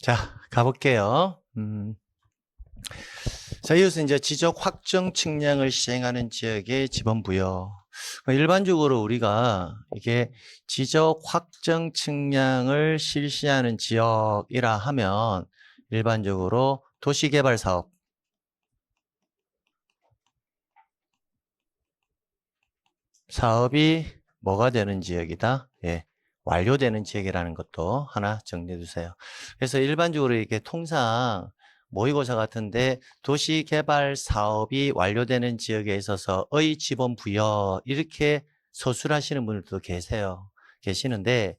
자, 가볼게요. 자, 이것은 이제 지적 확정 측량을 시행하는 지역의 지번 부여. 일반적으로 우리가 이게 지적 확정 측량을 실시하는 지역이라 하면 일반적으로 도시개발 사업이 뭐가 되는 지역이다? 예, 완료되는 지역이라는 것도 하나 정리해 두세요. 그래서 일반적으로 이게 통상 모의고사 같은데 도시개발 사업이 완료되는 지역에 있어서의 지번 부여 이렇게 서술하시는 분들도 계시는데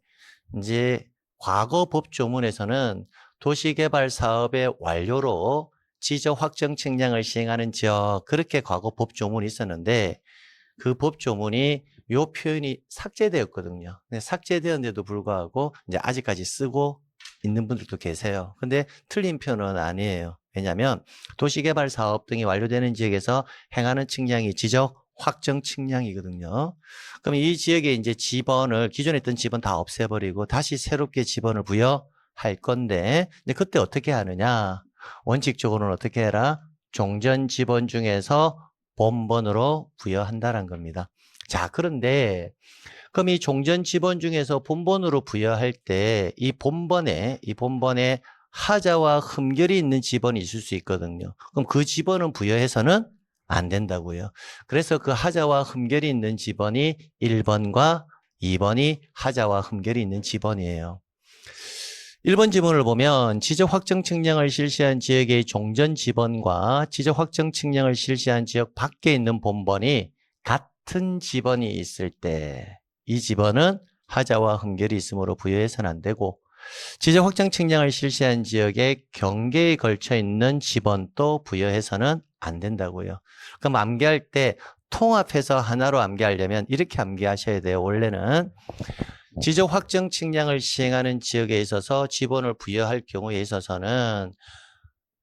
이제 과거 법조문에서는 도시개발 사업의 완료로 지적 확정 측량을 시행하는 지역 그렇게 과거 법조문이 있었는데 그 법조문이 요 표현이 삭제되었거든요. 근데 삭제되었는데도 불구하고 이제 아직까지 쓰고 있는 분들도 계세요. 근데 틀린 표현은 아니에요. 왜냐하면 도시개발 사업 등이 완료되는 지역에서 행하는 측량이 지적 확정 측량이거든요. 그럼 이 지역에 이제 지번을 기존에 있던 지번 다 없애버리고 다시 새롭게 지번을 부여할 건데 근데 그때 어떻게 하느냐? 원칙적으로는 어떻게 해라? 종전 지번 중에서 본번으로 부여한다는 겁니다. 자, 그런데 그럼 이 종전 지번 중에서 본번으로 부여할 때 이 본번에 하자와 흠결이 있는 지번이 있을 수 있거든요. 그럼 그 지번은 부여해서는 안 된다고요. 그래서 그 하자와 흠결이 있는 지번이 1번과 2번이 하자와 흠결이 있는 지번이에요. 1번 지문을 보면 지적 확정 측량을 실시한 지역의 종전 지번과 지적 확정 측량을 실시한 지역 밖에 있는 본번이 같은 지번이 있을 때 이 지번은 하자와 흠결이 있으므로 부여해서는 안 되고 지적 확정 측량을 실시한 지역의 경계에 걸쳐 있는 지번도 부여해서는 안 된다고요. 그럼 암기할 때 통합해서 하나로 암기하려면 이렇게 암기하셔야 돼요. 원래는 지적 확정 측량을 시행하는 지역에 있어서 지번을 부여할 경우에 있어서는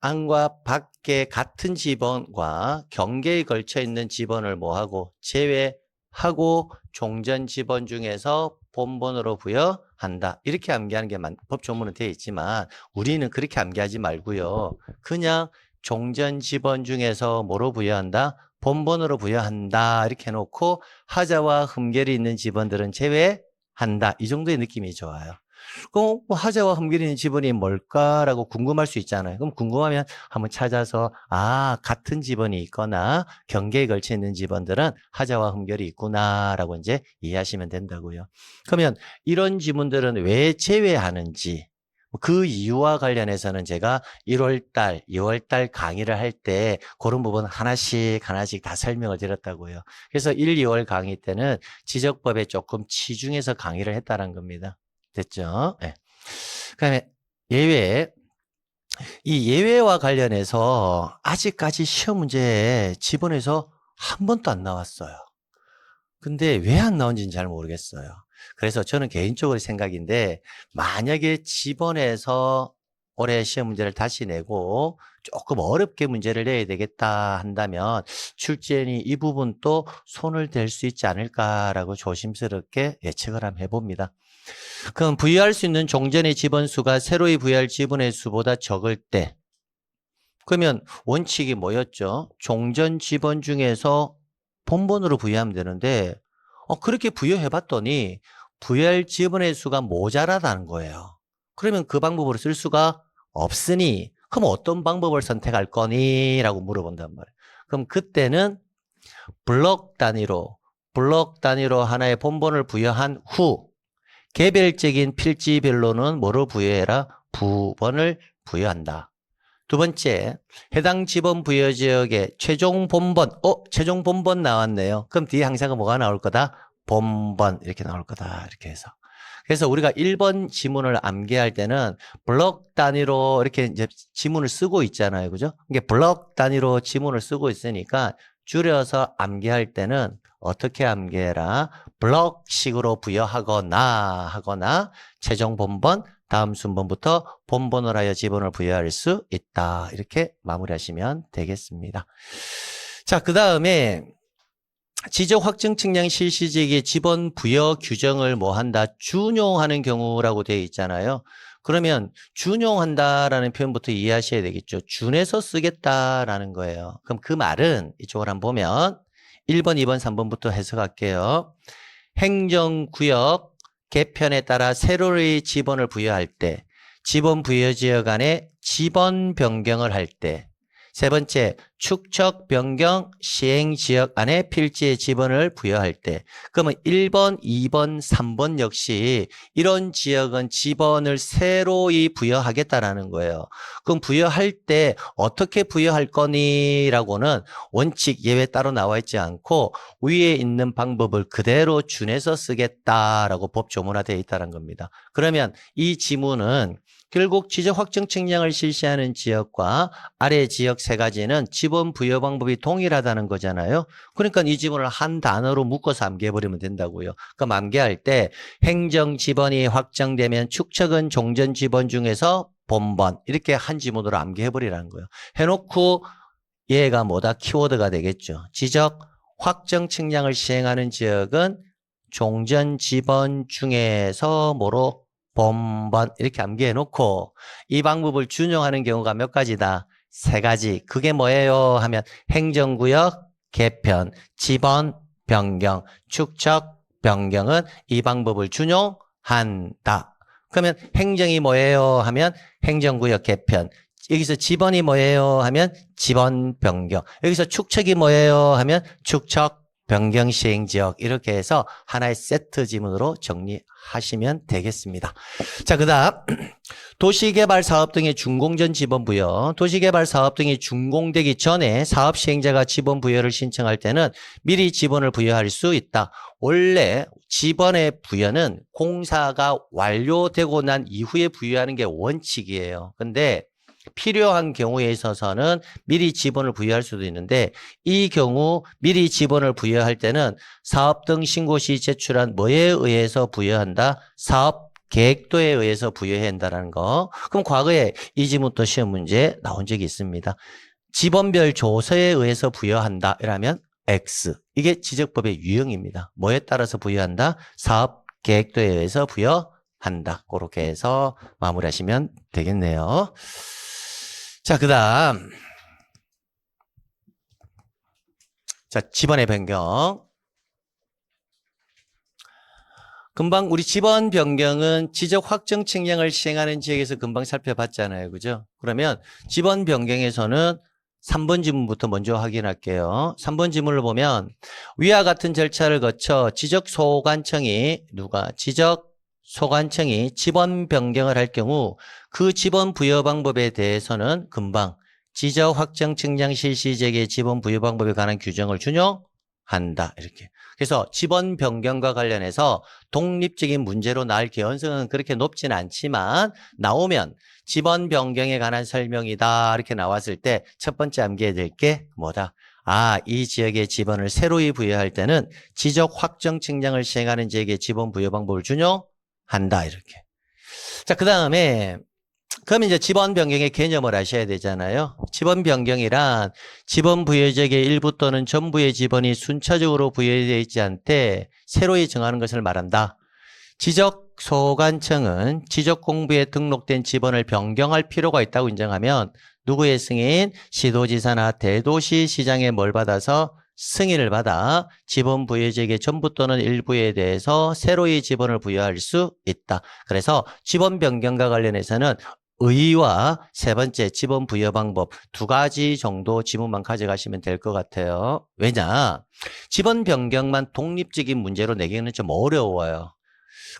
안과 밖에 같은 지번과 경계에 걸쳐 있는 지번을 뭐하고 제외하고 종전 지번 중에서 본번으로 부여한다. 이렇게 암기하는 게 법조문은 되어 있지만 우리는 그렇게 암기하지 말고요. 그냥 종전 지번 중에서 뭐로 부여한다? 본번으로 부여한다. 이렇게 해놓고 하자와 흠결이 있는 지번들은 제외한다. 이 정도의 느낌이 좋아요. 그럼 하자와 흠결이 있는 지번이 뭘까라고 궁금할 수 있잖아요. 그럼 궁금하면 한번 찾아서 같은 지번이 있거나 경계에 걸쳐 있는 지번들은 하자와 흠결이 있구나라고 이제 이해하시면 된다고요. 그러면 이런 지문들은 왜 제외하는지 그 이유와 관련해서는 제가 1월달, 2월달 강의를 할 때 그런 부분 하나씩 다 설명을 드렸다고요. 그래서 1, 2월 강의 때는 지적법에 조금 치중해서 강의를 했다는 겁니다. 됐죠? 네. 그다음에 예외. 이 예외와 관련해서 아직까지 시험 문제에 지번에서 한 번도 안 나왔어요. 근데 왜 안 나온지는 잘 모르겠어요. 그래서 저는 개인적으로 생각인데 만약에 지번에서 올해 시험 문제를 다시 내고 조금 어렵게 문제를 내야 되겠다 한다면 출제인이 이 부분 또 손을 댈 수 있지 않을까라고 조심스럽게 예측을 한번 해봅니다. 그럼 부여할 수 있는 종전의 지번수가 새로이 부여할 지번의 수보다 적을 때 그러면 원칙이 뭐였죠? 종전 지번 중에서 본번으로 부여하면 되는데 그렇게 부여해봤더니 부여할 지번의 수가 모자라다는 거예요. 그러면 그 방법으로 쓸 수가 없으니 그럼 어떤 방법을 선택할 거니? 라고 물어본단 말이에요. 그럼 그때는 블록 단위로 하나의 본번을 부여한 후 개별적인 필지별로는 뭐로 부여해라? 부번을 부여한다. 두 번째, 해당 지번 부여 지역의 최종 본번. 최종 본번 나왔네요. 그럼 뒤에 항상 뭐가 나올 거다? 본번 이렇게 나올 거다. 이렇게 해서. 그래서 우리가 1번 지문을 암기할 때는 블록 단위로 이렇게 이제 지문을 쓰고 있잖아요. 그죠? 이게 블록 단위로 지문을 쓰고 있으니까 줄여서 암기할 때는 어떻게 암기해라? 블록식으로 부여하거나 최종 본번 다음 순번부터 본번을 하여 지번을 부여할 수 있다. 이렇게 마무리하시면 되겠습니다. 자, 그 다음에 지적 확정 측량 실시 지역의 지번 부여 규정을 뭐 한다? 준용하는 경우라고 되어 있잖아요. 그러면 준용한다라는 표현부터 이해하셔야 되겠죠. 준해서 쓰겠다라는 거예요. 그럼 그 말은 이쪽으로 한번 보면 1번, 2번, 3번부터 해석할게요. 행정구역 개편에 따라 새로이 지번을 부여할 때, 지번 부여 지역 안에 지번 변경을 할 때, 세 번째, 축척 변경 시행 지역 안에 필지의 지번을 부여할 때, 그러면 1번, 2번, 3번 역시 이런 지역은 지번을 새로이 부여하겠다라는 거예요. 그럼 부여할 때 어떻게 부여할 거니라고는 원칙 예외 따로 나와 있지 않고 위에 있는 방법을 그대로 준해서 쓰겠다라고 법 조문화되어 있다는 겁니다. 그러면 이 지문은 결국 지적 확정 측량을 실시하는 지역과 아래 지역 세 가지는 지번 부여 방법이 동일하다는 거잖아요. 그러니까 이 지문을 한 단어로 묶어서 암기해버리면 된다고요. 그럼 암기할 때 행정 지번이 확정되면 축척은 종전 지번 중에서 본번 이렇게 한 지문으로 암기해버리라는 거예요. 해놓고 얘가 뭐다? 키워드가 되겠죠. 지적 확정 측량을 시행하는 지역은 종전 지번 중에서 뭐로? 본번 이렇게 암기해 놓고 이 방법을 준용하는 경우가 몇 가지다? 세 가지. 그게 뭐예요? 하면 행정구역 개편, 지번 변경, 축척 변경은 이 방법을 준용한다. 그러면 행정이 뭐예요? 하면 행정구역 개편. 여기서 지번이 뭐예요? 하면 지번 변경. 여기서 축척이 뭐예요? 하면 축척 변경 시행 지역 이렇게 해서 하나의 세트 지문으로 정리하시면 되겠습니다. 자, 그다음 도시개발 사업 등의 준공전 지번 부여. 도시개발 사업 등이 준공되기 전에 사업 시행자가 지번 부여를 신청할 때는 미리 지번을 부여할 수 있다. 원래 지번의 부여는 공사가 완료되고 난 이후에 부여하는 게 원칙이에요. 근데 필요한 경우에 있어서는 미리 지번을 부여할 수도 있는데 이 경우 미리 지번을 부여할 때는 사업 등 신고 시 제출한 뭐에 의해서 부여한다? 사업 계획도에 의해서 부여해야 한다는 거. 그럼 과거에 이 지문도 시험 문제 나온 적이 있습니다. 지번별 조서에 의해서 부여한다. 이라면 X. 이게 지적법의 유형입니다. 뭐에 따라서 부여한다? 사업 계획도에 의해서 부여한다. 그렇게 해서 마무리하시면 되겠네요. 자, 그 다음. 자, 지번의 변경. 금방 우리 지번 변경은 지적 확정 측량을 시행하는 지역에서 금방 살펴봤잖아요. 그죠? 그러면 지번 변경에서는 3번 지문부터 먼저 확인할게요. 3번 지문을 보면 위와 같은 절차를 거쳐 지적소관청이 지적소관청이 지번 변경을 할 경우 그 지번 부여 방법에 대해서는 금방 지적 확정 측량 실시 지역의 지번 부여 방법에 관한 규정을 준용한다. 이렇게. 그래서 지번 변경과 관련해서 독립적인 문제로 나올 개연성은 그렇게 높진 않지만 나오면 지번 변경에 관한 설명이다 이렇게 나왔을 때 첫 번째 암기해야 될 게 뭐다? 이 지역의 지번을 새로이 부여할 때는 지적 확정 측량을 시행하는 지역의 지번 부여 방법을 준용한다 이렇게. 자, 그 다음에 그럼 이제 지번 변경의 개념을 아셔야 되잖아요. 지번 변경이란 지번 부여 지역의 일부 또는 전부의 지번이 순차적으로 부여되어 있지 않되 새로이 정하는 것을 말한다. 지적소관청은 지적공부에 등록된 지번을 변경할 필요가 있다고 인정하면 누구의 승인? 시도지사나 대도시시장의 뭘 받아서? 승인을 받아 지번 부여 지역의 전부 또는 일부에 대해서 새로이 지번을 부여할 수 있다. 그래서 지번 변경과 관련해서는 의의와 세 번째 지번 부여 방법 두 가지 정도 지문만 가져가시면 될 것 같아요. 왜냐? 지번 변경만 독립적인 문제로 내기는 좀 어려워요.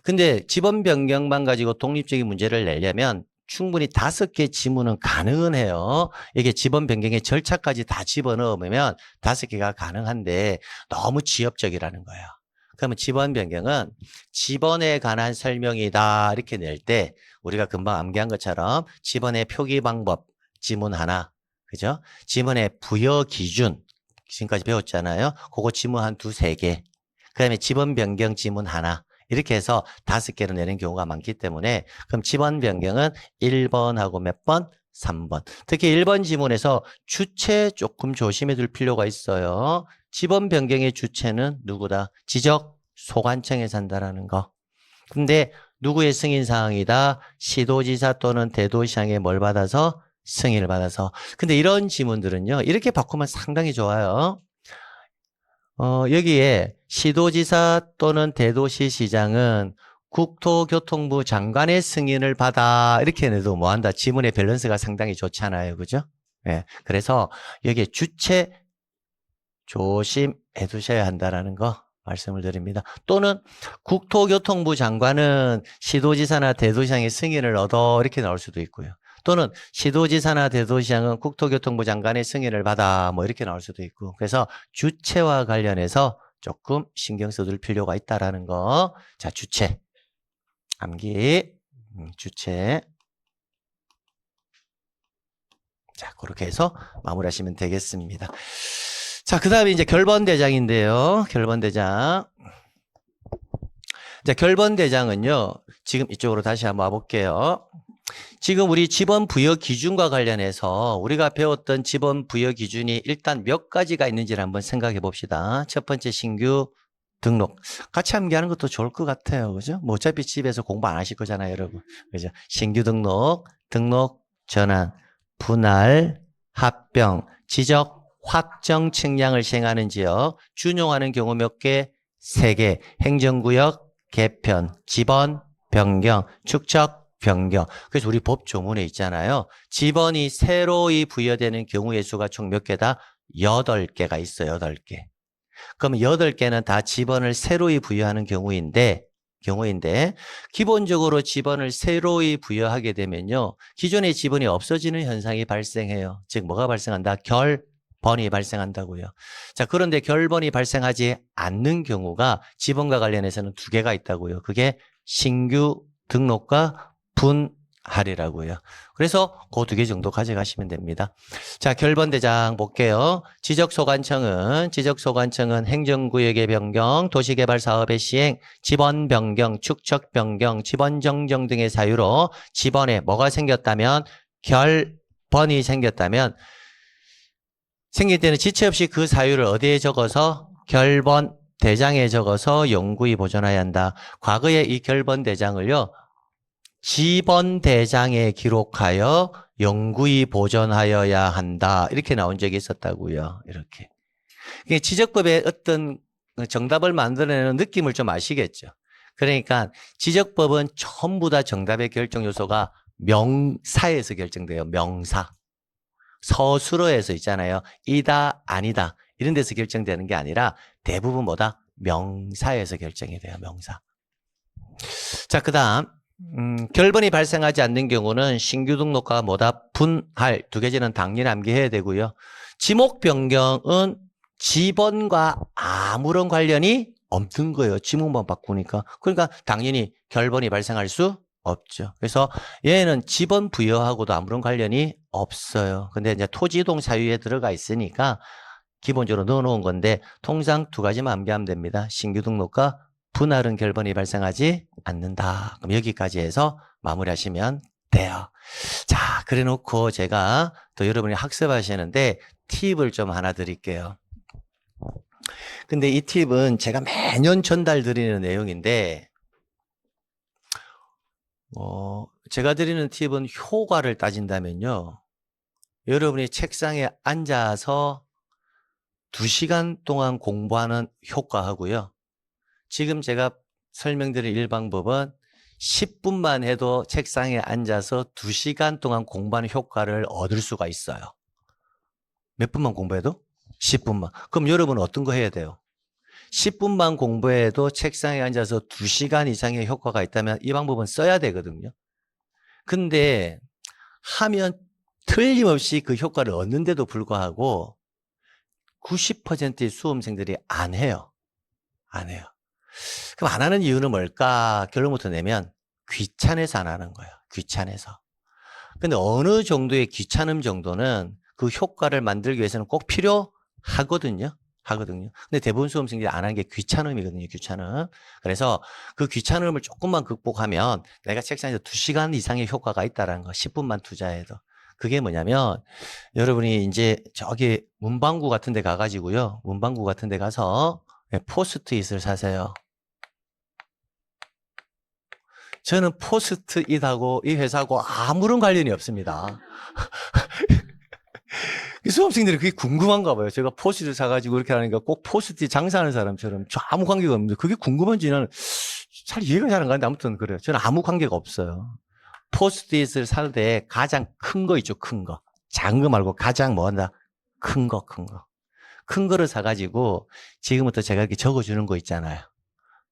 근데 지번 변경만 가지고 독립적인 문제를 내려면 충분히 5개 지문은 가능은 해요. 이게 지번 변경의 절차까지 다 집어넣으면 5개가 가능한데 너무 지엽적이라는 거예요. 그러면 지번 변경은 지번에 관한 설명이다 이렇게 낼 때 우리가 금방 암기한 것처럼 지번의 표기 방법 지문 하나, 그죠? 지번의 부여 기준 지금까지 배웠잖아요. 그거 지문 한 2-3개. 그다음에 지번 변경 지문 하나. 이렇게 해서 5개로 내는 경우가 많기 때문에 그럼 지번 변경은 1번하고 몇 번? 3번. 특히 1번 지문에서 주체 조금 조심해 둘 필요가 있어요. 지번 변경의 주체는 누구다? 지적 소관청에서 한다라는 거. 근데 누구의 승인사항이다? 시도지사 또는 대도시장의 뭘 받아서? 승인을 받아서. 근데 이런 지문들은요, 이렇게 바꾸면 상당히 좋아요. 여기에 시도지사 또는 대도시시장은 국토교통부 장관의 승인을 받아. 이렇게 해도 뭐한다? 지문의 밸런스가 상당히 좋잖아요. 그죠? 예. 그래서 여기에 주체 조심해 두셔야 한다라는 거 말씀을 드립니다. 또는 국토교통부 장관은 시도지사나 대도시장의 승인을 얻어. 이렇게 나올 수도 있고요. 또는 시도지사나 대도시장은 국토교통부 장관의 승인을 받아. 뭐 이렇게 나올 수도 있고. 그래서 주체와 관련해서 조금 신경 써둘 필요가 있다라는 거. 자, 주체. 암기. 주체. 자, 그렇게 해서 마무리하시면 되겠습니다. 자, 그 다음에 이제 결번대장인데요. 결번대장. 자, 결번대장은요. 지금 이쪽으로 다시 한번 와볼게요. 지금 우리 지번 부여 기준과 관련해서 우리가 배웠던 지번 부여 기준이 일단 몇 가지가 있는지를 한번 생각해 봅시다. 첫 번째 신규 등록. 같이 암기하는 것도 좋을 것 같아요. 그죠? 뭐 어차피 집에서 공부 안 하실 거잖아요, 여러분. 그죠? 신규 등록, 등록 전환, 분할, 합병, 지적, 확정 측량을 시행하는 지역, 준용하는 경우 몇 개? 3개. 행정구역, 개편, 지번, 변경, 축적, 변경. 그래서 우리 법 조문에 있잖아요. 지번이 새로이 부여되는 경우의 수가 총 몇 개다? 8개가 있어요. 8개. 그럼 8개는 다 지번을 새로이 부여하는 경우인데 기본적으로 지번을 새로이 부여하게 되면요. 기존의 지번이 없어지는 현상이 발생해요. 즉 뭐가 발생한다? 결번이 발생한다고요. 자, 그런데 결번이 발생하지 않는 경우가 지번과 관련해서는 2개가 있다고요. 그게 신규 등록과 분할이라고요. 그래서 그 2개 정도 가져가시면 됩니다. 자, 결번대장 볼게요. 지적소관청은 행정구역의 변경, 도시개발사업의 시행, 지번 변경, 축척 변경, 지번 정정 등의 사유로 지번에 뭐가 생겼다면, 결번이 생겼다면 생길 때는 지체 없이 그 사유를 어디에 적어서? 결번 대장에 적어서 영구히 보존해야 한다. 과거에 이 결번 대장을요, 지번 대장에 기록하여 영구히 보존하여야 한다. 이렇게 나온 적이 있었다고요. 이렇게. 지적법의 어떤 정답을 만들어내는 느낌을 좀 아시겠죠? 그러니까 지적법은 전부 다 정답의 결정 요소가 명사에서 결정돼요. 명사. 서술어에서 있잖아요. 이다, 아니다. 이런 데서 결정되는 게 아니라 대부분 뭐다? 명사에서 결정이 돼요. 명사. 자, 그 다음. 결번이 발생하지 않는 경우는 신규 등록과 뭐다? 분할. 2개지는 당연히 암기해야 되고요. 지목 변경은 지번과 아무런 관련이 없는 거예요. 지목만 바꾸니까. 그러니까 당연히 결번이 발생할 수 없죠. 그래서 얘는 지번 부여하고도 아무런 관련이 없어요. 근데 이제 토지이동 사유에 들어가 있으니까 기본적으로 넣어놓은 건데 통상 2가지만 암기하면 됩니다. 신규 등록과 분할은 결번이 발생하지 않는다. 그럼 여기까지 해서 마무리하시면 돼요. 자, 그래 놓고 제가 또 여러분이 학습하시는데 팁을 좀 하나 드릴게요. 근데 이 팁은 제가 매년 전달 드리는 내용인데 제가 드리는 팁은 효과를 따진다면요. 여러분이 책상에 앉아서 2시간 동안 공부하는 효과하고요. 지금 제가 설명드린 일방법은 10분만 해도 책상에 앉아서 2시간 동안 공부하는 효과를 얻을 수가 있어요. 몇 분만 공부해도? 10분만. 그럼 여러분은 어떤 거 해야 돼요? 10분만 공부해도 책상에 앉아서 2시간 이상의 효과가 있다면 이 방법은 써야 되거든요. 근데 하면 틀림없이 그 효과를 얻는데도 불구하고 90%의 수험생들이 안 해요. 안 해요. 그럼 안 하는 이유는 뭘까? 결론부터 내면 귀찮아서 안 하는 거예요. 귀찮아서. 근데 어느 정도의 귀찮음 정도는 그 효과를 만들기 위해서는 꼭 필요하거든요. 근데 대부분 수험생들이 안 하는 게 귀찮음이거든요. 귀찮음. 그래서 그 귀찮음을 조금만 극복하면 내가 책상에서 2시간 이상의 효과가 있다는 거. 10분만 투자해도. 그게 뭐냐면 여러분이 이제 저기 문방구 같은 데 가가지고요. 문방구 같은 데 가서 포스트잇을 사세요. 저는 포스트잇하고 이 회사하고 아무런 관련이 없습니다. 수험생들이 그게 궁금한가 봐요. 제가 포스트잇 사가지고 이렇게 하니까 꼭 포스트잇 장사하는 사람처럼 저 아무 관계가 없는데 그게 궁금한지 나는 잘 이해가 잘 안 가는데 아무튼 그래요. 저는 아무 관계가 없어요. 포스트잇을 살 때 가장 큰 거 있죠. 큰 거. 작은 거 말고 가장 뭐 한다? 큰 거. 큰 거를 사가지고 지금부터 제가 이렇게 적어주는 거 있잖아요.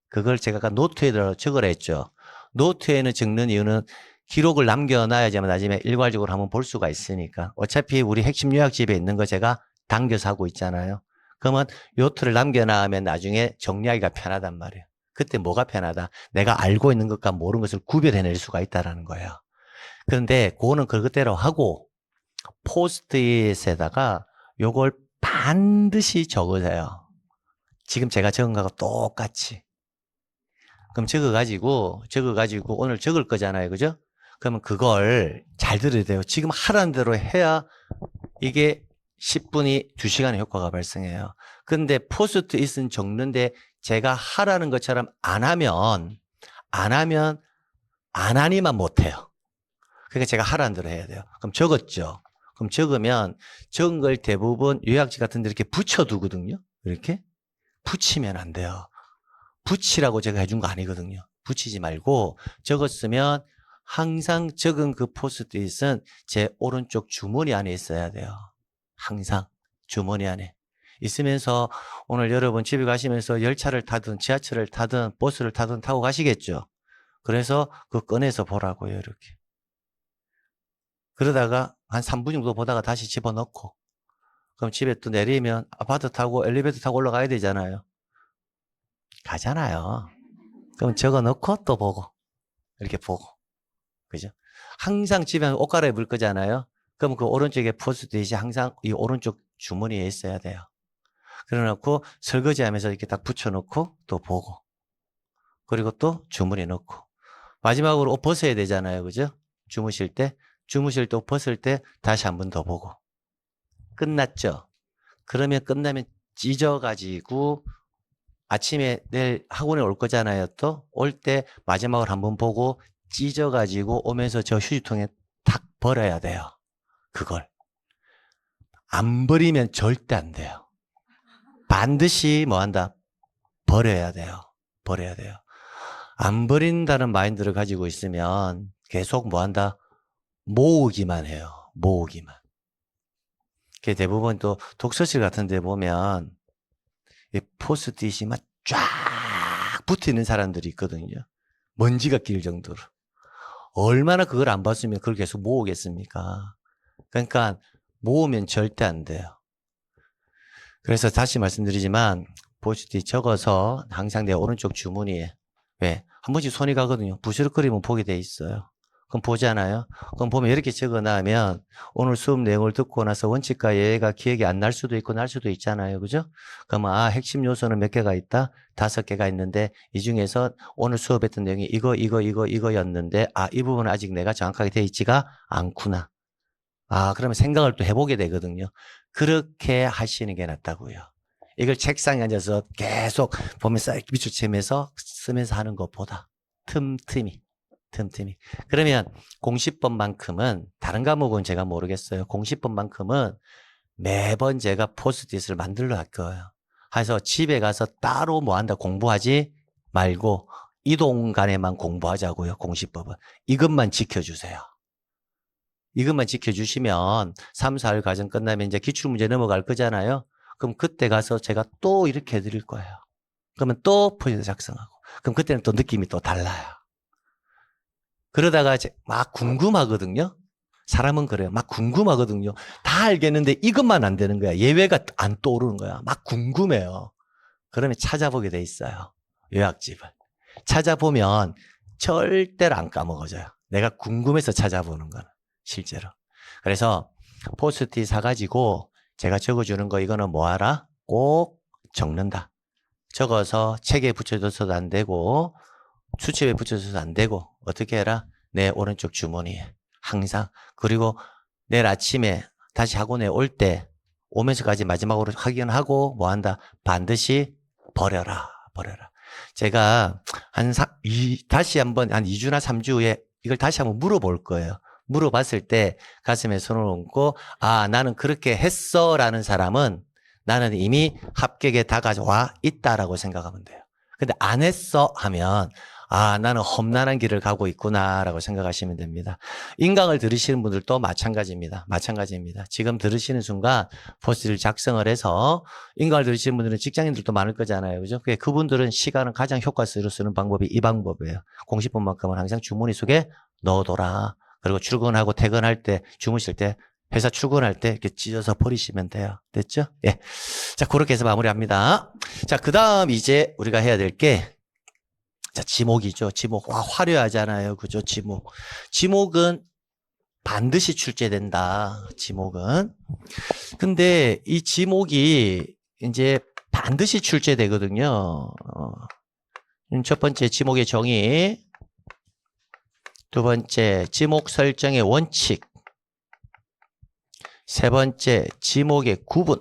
그걸 제가 아까 노트에다 적으라 했죠. 노트에는 적는 이유는 기록을 남겨놔야지만 나중에 일괄적으로 한번 볼 수가 있으니까. 어차피 우리 핵심 요약집에 있는 거 제가 당겨서 하고 있잖아요. 그러면 요트를 남겨놔면 나중에 정리하기가 편하단 말이에요. 그때 뭐가 편하다? 내가 알고 있는 것과 모르는 것을 구별해낼 수가 있다는 거예요. 그런데 그거는 그것대로 하고 포스트잇에다가 요걸 반드시 적으세요. 지금 제가 적은 거하고 똑같이. 그럼 적어가지고 오늘 적을 거잖아요. 그죠? 그러면 그걸 잘 들어야 돼요. 지금 하라는 대로 해야 이게 10분이 2시간의 효과가 발생해요. 근데 포스트잇은 적는데 제가 하라는 것처럼 안 하니만 못해요. 그러니까 제가 하라는 대로 해야 돼요. 그럼 적었죠. 그럼 적으면 적은 걸 대부분 요약지 같은 데 이렇게 붙여두거든요. 이렇게 붙이면 안 돼요. 붙이라고 제가 해준 거 아니거든요. 붙이지 말고 적었으면 항상 적은 그 포스트잇은 제 오른쪽 주머니 안에 있어야 돼요. 항상 주머니 안에 있으면서 오늘 여러분 집에 가시면서 열차를 타든 지하철을 타든 버스를 타든 타고 가시겠죠. 그래서 그거 꺼내서 보라고요. 이렇게. 그러다가 한 3분 정도 보다가 다시 집어넣고 그럼 집에 또 내리면 아파트 타고 엘리베이터 타고 올라가야 되잖아요. 가잖아요. 그럼 적어놓고 또 보고 이렇게 보고 그죠? 항상 집에 옷 갈아입을 거잖아요. 그럼 그 오른쪽에 포스트잇이 항상 이 오른쪽 주머니에 있어야 돼요. 그래놓고 설거지하면서 이렇게 딱 붙여놓고 또 보고 그리고 또 주머니에 넣고 마지막으로 옷 벗어야 되잖아요. 그죠? 주무실 때 옷 벗을 때 다시 한 번 더 보고 끝났죠? 그러면 끝나면 찢어가지고 아침에 내일 학원에 올 거잖아요. 또 올 때 마지막으로 한번 보고 찢어가지고 오면서 저 휴지통에 탁 버려야 돼요. 그걸. 안 버리면 절대 안 돼요. 반드시 뭐 한다? 버려야 돼요. 버려야 돼요. 안 버린다는 마인드를 가지고 있으면 계속 뭐 한다? 모으기만 해요. 모으기만. 그게 대부분 또 독서실 같은 데 보면 이 포스트잇이 막 쫙 붙어 있는 사람들이 있거든요. 먼지가 낄 정도로. 얼마나 그걸 안 봤으면 그걸 계속 모으겠습니까? 그러니까 모으면 절대 안 돼요. 그래서 다시 말씀드리지만 포스트잇 적어서 항상 내 오른쪽 주머니에 왜? 한 번씩 손이 가거든요. 부스럭거리면 보게 돼 있어요. 그럼 보잖아요. 그럼 보면 이렇게 적어놔면 오늘 수업 내용을 듣고 나서 원칙과 예외가 기억이 안 날 수도 있고 날 수도 있잖아요. 그죠? 그러면 핵심 요소는 몇 개가 있다? 5개가 있는데 이 중에서 오늘 수업했던 내용이 이거였는데 이 부분은 아직 내가 정확하게 돼 있지가 않구나. 그러면 생각을 또 해보게 되거든요. 그렇게 하시는 게 낫다고요. 이걸 책상에 앉아서 계속 보면서 비추치면서 쓰면서 하는 것보다 틈틈이. 그러면 공시법만큼은 다른 과목은 제가 모르겠어요. 공시법만큼은 매번 제가 포스트잇을 만들러 할 거예요. 그래서 집에 가서 따로 뭐 한다 공부하지 말고 이동간에만 공부하자고요. 공시법은. 이것만 지켜주세요. 이것만 지켜주시면 3, 4일 과정 끝나면 이제 기출문제 넘어갈 거잖아요. 그럼 그때 가서 제가 또 이렇게 해드릴 거예요. 그러면 또 포인트 작성하고. 그럼 그때는 또 느낌이 또 달라요. 그러다가 막 궁금하거든요. 사람은 그래요. 막 궁금하거든요. 다 알겠는데 이것만 안 되는 거야. 예외가 안 떠오르는 거야. 막 궁금해요. 그러면 찾아보게 돼 있어요. 요약집을. 찾아보면 절대로 안 까먹어져요. 내가 궁금해서 찾아보는 거는 실제로. 그래서 포스트잇 사가지고 제가 적어주는 거 이거는 뭐하라? 꼭 적는다. 적어서 책에 붙여줘서도 안 되고 수첩에 붙여줘서도 안 되고 어떻게 해라? 내 오른쪽 주머니에 항상. 그리고 내일 아침에 다시 학원에 올 때 오면서까지 마지막으로 확인하고 뭐 한다? 반드시 버려라. 제가 다시 한번 한 2주나 3주 후에 이걸 다시 한번 물어볼 거예요. 물어봤을 때 가슴에 손을 얹고 나는 그렇게 했어 라는 사람은 나는 이미 합격에 다가와 있다라고 생각하면 돼요. 근데 안 했어 하면 나는 험난한 길을 가고 있구나라고 생각하시면 됩니다. 인강을 들으시는 분들도 마찬가지입니다. 지금 들으시는 순간 포스트를 작성을 해서 인강을 들으시는 분들은 직장인들도 많을 거잖아요. 그죠? 그분들은 시간을 가장 효과적으로 쓰는 방법이 이 방법이에요. 공식분만큼은 항상 주머니 속에 넣어둬라. 그리고 출근하고 퇴근할 때, 주무실 때, 회사 출근할 때 이렇게 찢어서 버리시면 돼요. 됐죠? 예. 자, 그렇게 해서 마무리합니다. 자, 그 다음 이제 우리가 해야 될 게, 자, 지목이죠. 지목. 화려하잖아요. 그죠? 지목은 반드시 출제된다. 지목은. 근데 이 지목이 이제 반드시 출제되거든요. 첫 번째 지목의 정의. 두 번째 지목 설정의 원칙. 세 번째 지목의 구분.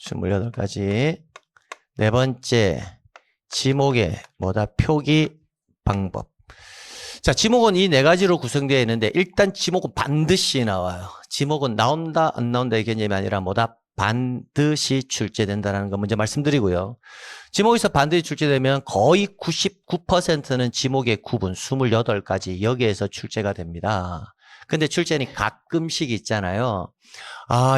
28가지. 네 번째 지목의 표기 방법. 자, 지목은 이 네 가지로 구성되어 있는데 일단 지목은 반드시 나와요. 지목은 나온다 안 나온다의 개념이 아니라 반드시 출제된다는 거 먼저 말씀드리고요. 지목에서 반드시 출제되면 거의 99%는 지목의 구분 28가지 여기에서 출제가 됩니다. 근데 출제는 가끔씩 있잖아요.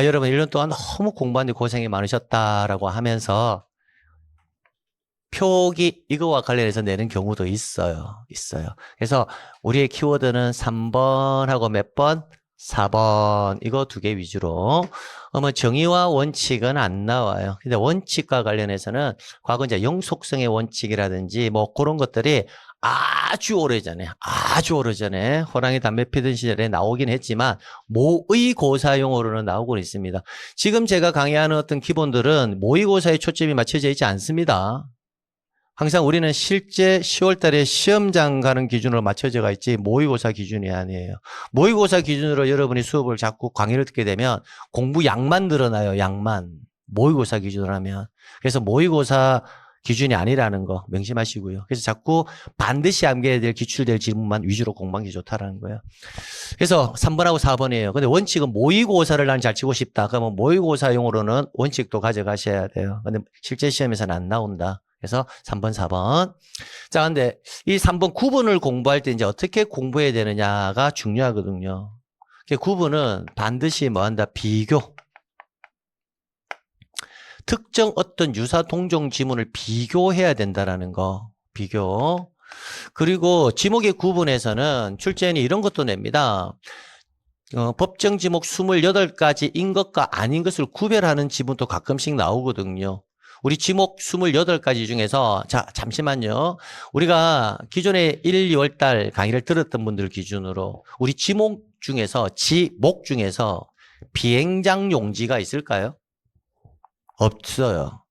여러분 1년 동안 너무 공부하는데 고생이 많으셨다라고 하면서 표기 이거와 관련해서 내는 경우도 있어요. 그래서 우리의 키워드는 3번하고 몇 번? 4번 이거 두 개 위주로 정의와 원칙은 안 나와요. 근데 원칙과 관련해서는 과거 이제 영속성의 원칙이라든지 그런 것들이 아주 오래전에 호랑이 담배 피던 시절에 나오긴 했지만 모의고사용으로는 나오고 있습니다. 지금 제가 강의하는 어떤 기본들은 모의고사에 초점이 맞춰져 있지 않습니다. 항상 우리는 실제 10월 달에 시험장 가는 기준으로 맞춰져가 있지 모의고사 기준이 아니에요. 모의고사 기준으로 여러분이 수업을 자꾸 강의를 듣게 되면 공부 양만 늘어나요. 양만. 모의고사 기준으로 하면. 그래서 모의고사 기준이 아니라는 거 명심하시고요. 그래서 자꾸 반드시 암기해야 될 기출될 질문만 위주로 공부하는 게 좋다라는 거예요. 그래서 3번하고 4번이에요. 근데 원칙은 모의고사를 난 잘 치고 싶다. 그러면 모의고사용으로는 원칙도 가져가셔야 돼요. 근데 실제 시험에서는 안 나온다. 그래서 3번, 4번. 자, 근데 이 3번 구분을 공부할 때 이제 어떻게 공부해야 되느냐가 중요하거든요. 구분은 반드시 한다? 비교. 특정 어떤 유사 동종 지문을 비교해야 된다라는 거. 비교. 그리고 지목의 구분에서는 출제인이 이런 것도 냅니다. 법정 지목 28가지인 것과 아닌 것을 구별하는 지문도 가끔씩 나오거든요. 우리 지목 28가지 중에서 잠시만요. 우리가 기존에 1, 2월 달 강의를 들었던 분들 기준으로 우리 지목 중에서 비행장 용지가 있을까요? 없어요.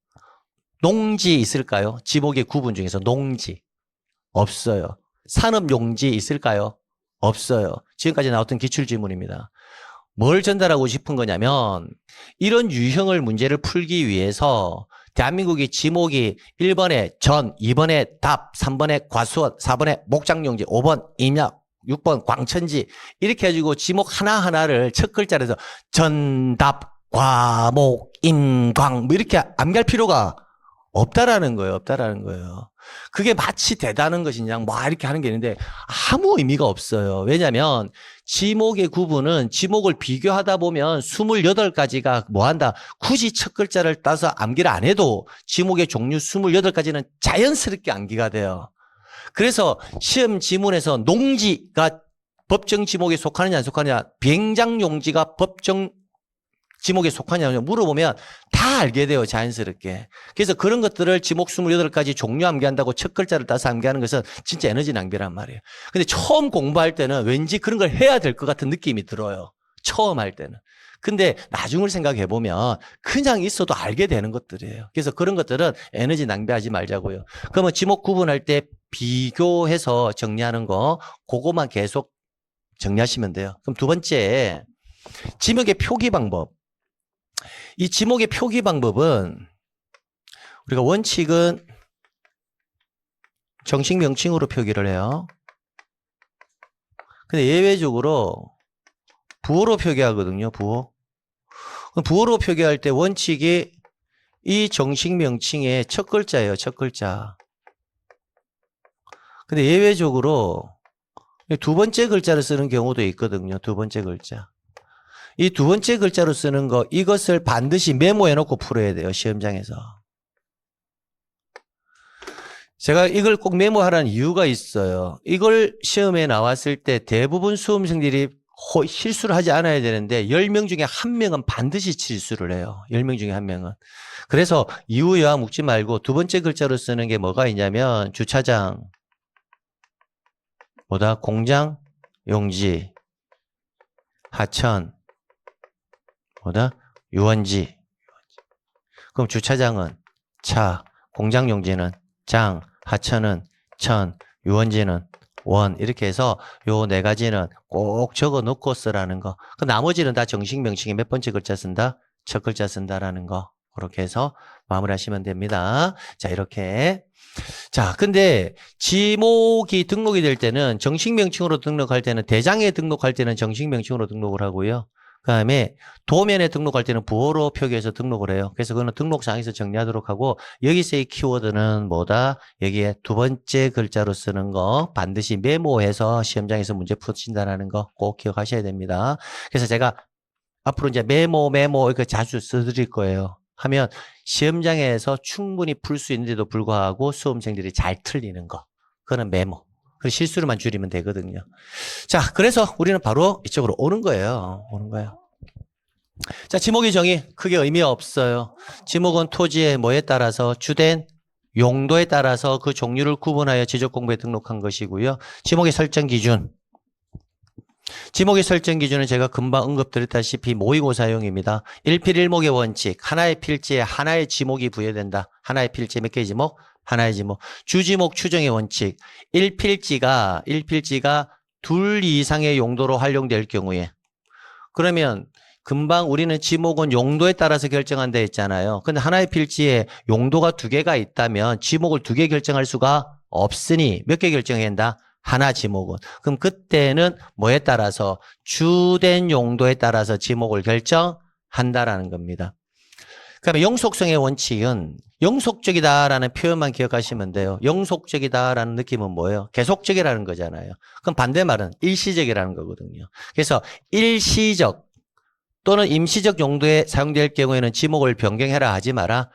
농지 있을까요? 지목의 구분 중에서 농지 없어요. 산업 용지 있을까요? 없어요. 지금까지 나왔던 기출지문입니다. 뭘 전달하고 싶은 거냐면 이런 유형의 문제를 풀기 위해서 대한민국의 지목이 1번에 전, 2번에 답, 3번에 과수원, 4번에 목장용지, 5번 임약, 6번 광천지 이렇게 해가지고 지목 하나하나를 첫 글자로 해서 전답, 과목, 임광 이렇게 암기할 필요가 없다라는 거예요. 그게 마치 대단한 것이냐 이렇게 하는 게 있는데 아무 의미가 없어요. 왜냐하면 지목의 구분은 지목을 비교하다 보면 28가지가 한다? 굳이 첫 글자를 따서 암기를 안 해도 지목의 종류 28가지는 자연스럽게 암기가 돼요. 그래서 시험 지문에서 농지가 법정 지목에 속하느냐 안 속하느냐, 비행장 용지가 법정 지목에 속하냐고 물어보면 다 알게 돼요. 자연스럽게. 그래서 그런 것들을 지목 28가지 종류 암기한다고 첫 글자를 따서 암기하는 것은 진짜 에너지 낭비란 말이에요. 근데 처음 공부할 때는 왠지 그런 걸 해야 될 것 같은 느낌이 들어요. 처음 할 때는. 근데 나중을 생각해 보면 그냥 있어도 알게 되는 것들이에요. 그래서 그런 것들은 에너지 낭비하지 말자고요. 그러면 지목 구분할 때 비교해서 정리하는 거 그거만 계속 정리하시면 돼요. 그럼 두 번째, 지목의 표기 방법. 이 지목의 표기 방법은 우리가 원칙은 정식 명칭으로 표기를 해요. 근데 예외적으로 부호로 표기하거든요. 부호. 그럼 부호로 표기할 때 원칙이 이 정식 명칭의 첫 글자예요. 첫 글자. 근데 예외적으로 두 번째 글자를 쓰는 경우도 있거든요. 두 번째 글자. 이 두 번째 글자로 쓰는 거, 이것을 반드시 메모해 놓고 풀어야 돼요. 시험장에서. 제가 이걸 꼭 메모하라는 이유가 있어요. 이걸 시험에 나왔을 때 대부분 수험생들이 실수를 하지 않아야 되는데 10명 중에 1명은 반드시 실수를 해요. 10명 중에 1명은. 그래서 이유야 묻지 말고 두 번째 글자로 쓰는 게 뭐가 있냐면 주차장, 뭐다? 공장, 용지, 하천, 뭐다? 유원지. 그럼 주차장은 차, 공장 용지는 장, 하천은 천, 유원지는 원. 이렇게 해서 요 네 가지는 꼭 적어 놓고 쓰라는 거. 그 나머지는 다 정식 명칭에 몇 번째 글자 쓴다? 첫 글자 쓴다라는 거. 그렇게 해서 마무리하시면 됩니다. 자, 이렇게. 자, 근데 지목이 등록이 될 때는 정식 명칭으로 등록할 때는 대장에 등록할 때는 정식 명칭으로 등록을 하고요. 그 다음에 도면에 등록할 때는 부호로 표기해서 등록을 해요. 그래서 그거는 등록상에서 정리하도록 하고 여기서의 키워드는 뭐다? 여기에 두 번째 글자로 쓰는 거 반드시 메모해서 시험장에서 문제 푸신다는 거 꼭 기억하셔야 됩니다. 그래서 제가 앞으로 이제 메모 이렇게 자주 써드릴 거예요. 하면 시험장에서 충분히 풀 수 있는데도 불구하고 수험생들이 잘 틀리는 거. 그거는 메모. 그 실수로만 줄이면 되거든요. 자, 그래서 우리는 바로 이쪽으로 오는 거예요. 오는 거예요. 자, 지목의 정의 크게 의미 없어요. 지목은 토지의 뭐에 따라서 주된 용도에 따라서 그 종류를 구분하여 지적공부에 등록한 것이고요. 지목의 설정 기준. 지목의 설정 기준은 제가 금방 언급드렸다시피 모의고사용입니다. 1필1목의 원칙, 하나의 필지에 하나의 지목이 부여된다. 하나의 필지에 몇 개의 지목? 하나의 지목. 주지목 추정의 원칙, 1필지가 둘 이상의 용도로 활용될 경우에 그러면 금방 우리는 지목은 용도에 따라서 결정한다 했잖아요. 근데 하나의 필지에 용도가 두 개가 있다면 지목을 두 개 결정할 수가 없으니 몇 개 결정해야 한다? 하나 지목은. 그럼 그때는 뭐에 따라서 주된 용도에 따라서 지목을 결정한다라는 겁니다. 그다음에 영속성의 원칙은 영속적이다라는 표현만 기억하시면 돼요. 영속적이다라는 느낌은 뭐예요? 계속적이라는 거잖아요. 그럼 반대말은 일시적이라는 거거든요. 그래서 일시적 또는 임시적 용도에 사용될 경우에는 지목을 변경해라 하지 마라.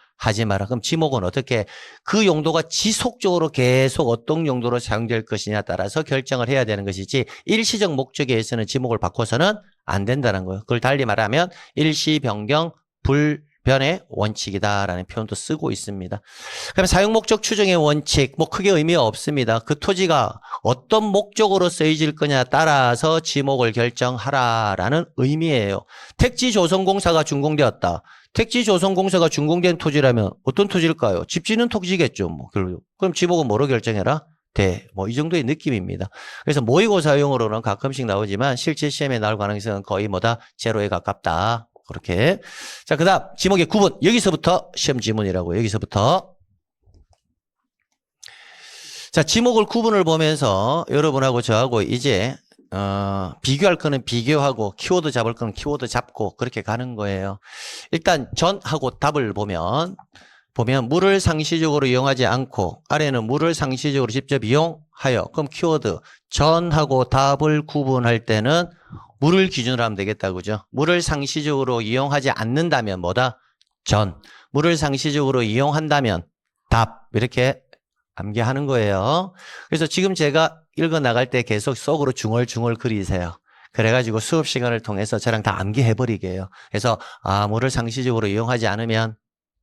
그럼 지목은 어떻게 그 용도가 지속적으로 계속 어떤 용도로 사용될 것이냐에 따라서 결정을 해야 되는 것이지 일시적 목적에 의해서는 지목을 바꿔서는 안 된다는 거예요. 그걸 달리 말하면 일시 변경 불변의 원칙이다라는 표현도 쓰고 있습니다. 그다음에 사용 목적 추정의 원칙 뭐 크게 의미 없습니다. 그 토지가 어떤 목적으로 쓰여질 거냐에 따라서 지목을 결정하라라는 의미예요. 택지조성공사가 준공되었다. 택지조성공사가 준공된 토지라면 어떤 토지일까요? 집 짓는 토지겠죠. 뭐. 그럼 지목은 뭐로 결정해라? 뭐 이 정도의 느낌입니다. 그래서 모의고사용으로는 가끔씩 나오지만 실제 시험에 나올 가능성은 거의 뭐다? 제로에 가깝다. 그렇게. 자, 그 다음 지목의 구분. 여기서부터 시험 지문이라고. 여기서부터. 자, 지목을 구분을 보면서 여러분하고 저하고 이제 비교할 거는 비교하고 키워드 잡을 거는 키워드 잡고 그렇게 가는 거예요. 일단 전하고 답을 보면 물을 상시적으로 이용하지 않고 아래는 물을 상시적으로 직접 이용하여 그럼 키워드 전하고 답을 구분할 때는 물을 기준으로 하면 되겠다 그죠? 물을 상시적으로 이용하지 않는다면 뭐다? 전. 물을 상시적으로 이용한다면 답. 이렇게 암기하는 거예요. 그래서 지금 제가 읽어 나갈 때 계속 속으로 중얼중얼 그리세요. 그래가지고 수업 시간을 통해서 저랑 다 암기해버리게 해요. 그래서 물을 상시적으로 이용하지 않으면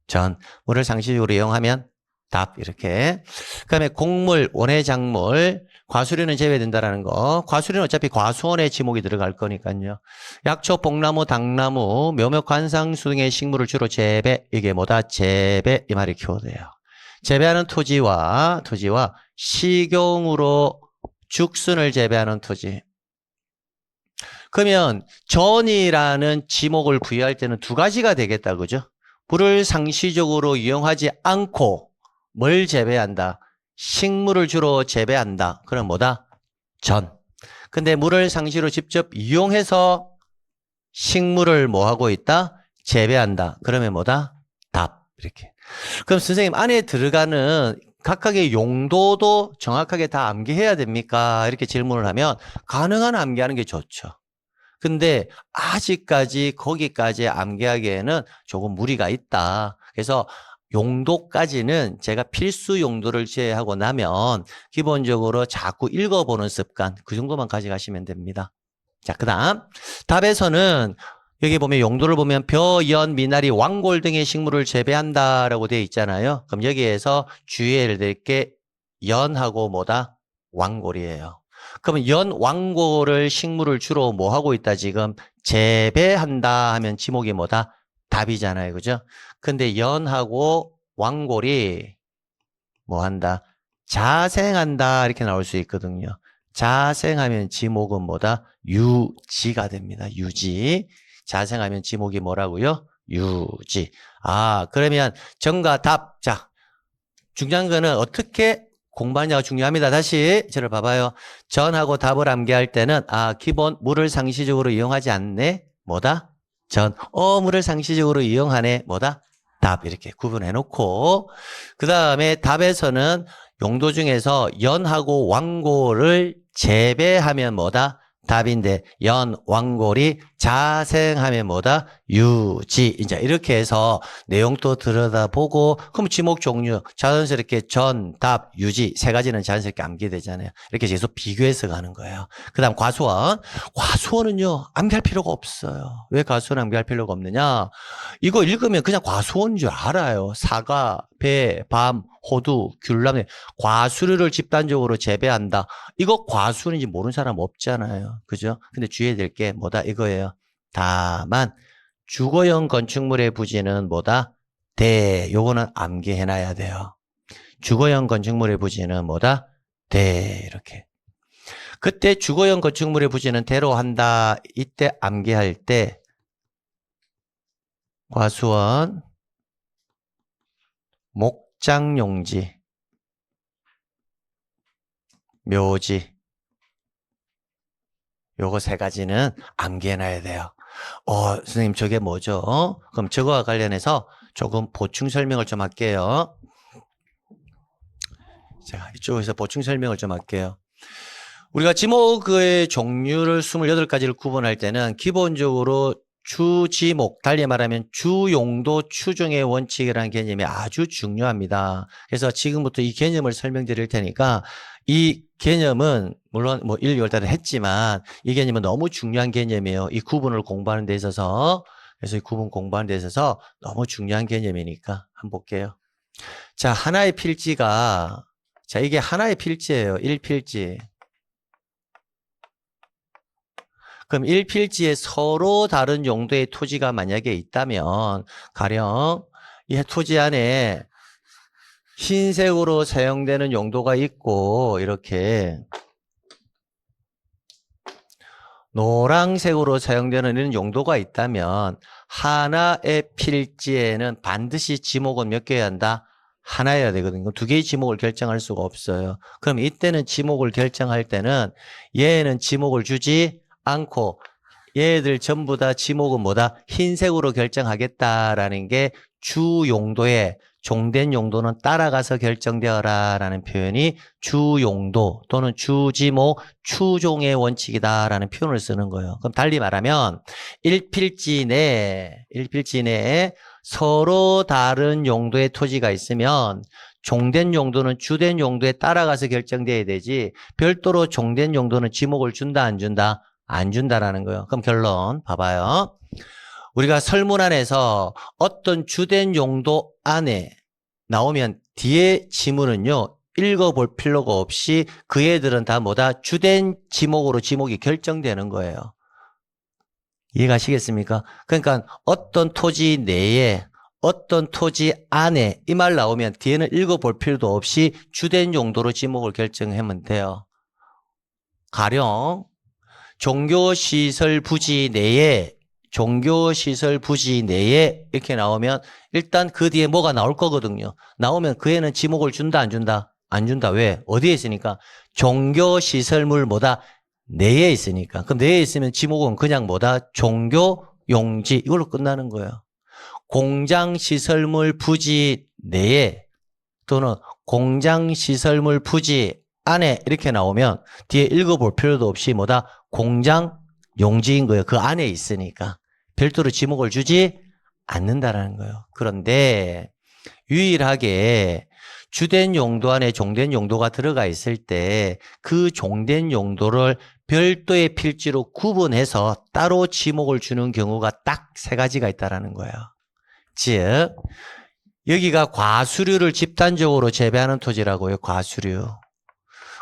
전, 물을 상시적으로 이용하면 답 이렇게. 그다음에 곡물, 원해작물, 과수류는 제외된다라는 거. 과수류는 어차피 과수원에 지목이 들어갈 거니까요. 약초, 뽕나무, 당나무, 묘목, 관상수 등의 식물을 주로 재배. 이게 뭐다? 재배 이 말이 키워드예요. 재배하는 토지와 식용으로 죽순을 재배하는 토지. 그러면 전이라는 지목을 부여할 때는 두 가지가 되겠다. 그죠? 물을 상시적으로 이용하지 않고 뭘 재배한다? 식물을 주로 재배한다. 그럼 뭐다? 전. 근데 물을 상시로 직접 이용해서 식물을 뭐 하고 있다? 재배한다. 그러면 뭐다? 답. 이렇게. 그럼 선생님 안에 들어가는 각각의 용도도 정확하게 다 암기해야 됩니까? 이렇게 질문을 하면 가능한 암기하는 게 좋죠. 근데 아직까지 거기까지 암기하기에는 조금 무리가 있다. 그래서 용도까지는 제가 필수 용도를 제외하고 나면 기본적으로 자꾸 읽어보는 습관, 그 정도만 가져가시면 됩니다. 자, 그 다음 답에서는 여기 보면 용도를 보면 벼, 연, 미나리, 왕골 등의 식물을 재배한다라고 되어 있잖아요. 그럼 여기에서 주의해야 될 게 연하고 뭐다? 왕골이에요. 그러면 연, 왕골을 식물을 주로 뭐 하고 있다 지금? 재배한다 하면 지목이 뭐다? 답이잖아요. 그죠? 근데 연하고 왕골이 뭐 한다? 자생한다 이렇게 나올 수 있거든요. 자생하면 지목은 뭐다? 유지가 됩니다. 유지. 자생하면 지목이 뭐라고요? 유지. 아, 그러면 정과 답. 자, 중요한 거는 어떻게 공부하냐가 중요합니다. 다시 저를 봐봐요. 전하고 답을 암기할 때는 기본 물을 상시적으로 이용하지 않네. 뭐다? 전. 물을 상시적으로 이용하네. 뭐다? 답. 이렇게 구분해 놓고 그 다음에 답에서는 용도 중에서 연하고 왕골을 재배하면 뭐다? 답인데 연, 왕골이 자생하면 뭐다? 유지. 이제 이렇게 해서 내용도 들여다보고 그럼 지목 종류 자연스럽게 전, 답, 유지 세 가지는 자연스럽게 암기되잖아요. 이렇게 계속 비교해서 가는 거예요. 그 다음 과수원. 과수원은요 암기할 필요가 없어요. 왜 과수원 암기할 필요가 없느냐? 이거 읽으면 그냥 과수원인 줄 알아요. 사과, 배, 밤, 호두, 귤나무, 과수류를 집단적으로 재배한다. 이거 과수원인지 모르는 사람 없잖아요. 그죠? 근데 주의해야 될 게 뭐다? 이거예요. 다만 주거용 건축물의 부지는 뭐다? 대. 요거는 암기해놔야 돼요. 주거용 건축물의 부지는 뭐다? 대. 이렇게. 그때 주거용 건축물의 부지는 대로 한다. 이때 암기할 때 과수원, 목장용지, 묘지 요거 세 가지는 암기해놔야 돼요. 선생님 저게 뭐죠? 그럼 저거와 관련해서 조금 보충 설명을 좀 할게요. 제가 이쪽에서 보충 설명을 좀 할게요. 우리가 지목의 종류를 28가지를 구분할 때는 기본적으로 주지목, 달리 말하면 주용도 추정의 원칙이라는 개념이 아주 중요합니다. 그래서 지금부터 이 개념을 설명드릴 테니까 이 개념은 물론 1, 2월 달에 했지만 이 개념은 너무 중요한 개념이에요. 이 구분을 공부하는 데 있어서. 그래서 이 구분 공부하는 데 있어서 너무 중요한 개념이니까 한번 볼게요. 자, 하나의 필지가 이게 하나의 필지예요. 1필지. 그럼 1필지에 서로 다른 용도의 토지가 만약에 있다면 가령 이 토지 안에 흰색으로 사용되는 용도가 있고 이렇게 노란색으로 사용되는 이런 용도가 있다면 하나의 필지에는 반드시 지목은 몇 개여야 한다? 하나여야 되거든요. 두 개의 지목을 결정할 수가 없어요. 그럼 이때는 지목을 결정할 때는 얘는 지목을 주지 않고 얘들 전부 다 지목은 뭐다? 흰색으로 결정하겠다라는 게 주용도에 종된 용도는 따라가서 결정되어라 라는 표현이 주용도 또는 주지목, 추종의 원칙이다 라는 표현을 쓰는 거예요. 그럼 달리 말하면 1필지 내에 서로 다른 용도의 토지가 있으면 종된 용도는 주된 용도에 따라가서 결정돼야 되지 별도로 종된 용도는 지목을 준다 안 준다? 안 준다라는 거예요. 그럼 결론 봐봐요. 우리가 설문 안에서 어떤 주된 용도 안에 나오면 뒤에 지문은요 읽어볼 필요가 없이 그 애들은 다 뭐다? 주된 지목으로 지목이 결정되는 거예요. 이해가시겠습니까? 그러니까 어떤 토지 내에 어떤 토지 안에 이 말 나오면 뒤에는 읽어볼 필요도 없이 주된 용도로 지목을 결정하면 돼요. 가령 종교시설 부지 내에 이렇게 나오면 일단 그 뒤에 뭐가 나올 거거든요. 나오면 그 애는 지목을 준다 안 준다? 안 준다. 왜? 어디에 있으니까? 종교시설물 뭐다? 내에 있으니까. 그럼 내에 있으면 지목은 그냥 뭐다? 종교용지. 이걸로 끝나는 거예요. 공장시설물 부지 내에 또는 공장시설물 부지 안에 이렇게 나오면 뒤에 읽어볼 필요도 없이 뭐다? 공장용지인 거예요. 그 안에 있으니까. 별도로 지목을 주지 않는다라는 거예요. 그런데 유일하게 주된 용도 안에 종된 용도가 들어가 있을 때 그 종된 용도를 별도의 필지로 구분해서 따로 지목을 주는 경우가 딱 3가지가 있다라는 거예요. 즉 여기가 과수류를 집단적으로 재배하는 토지라고요. 과수류.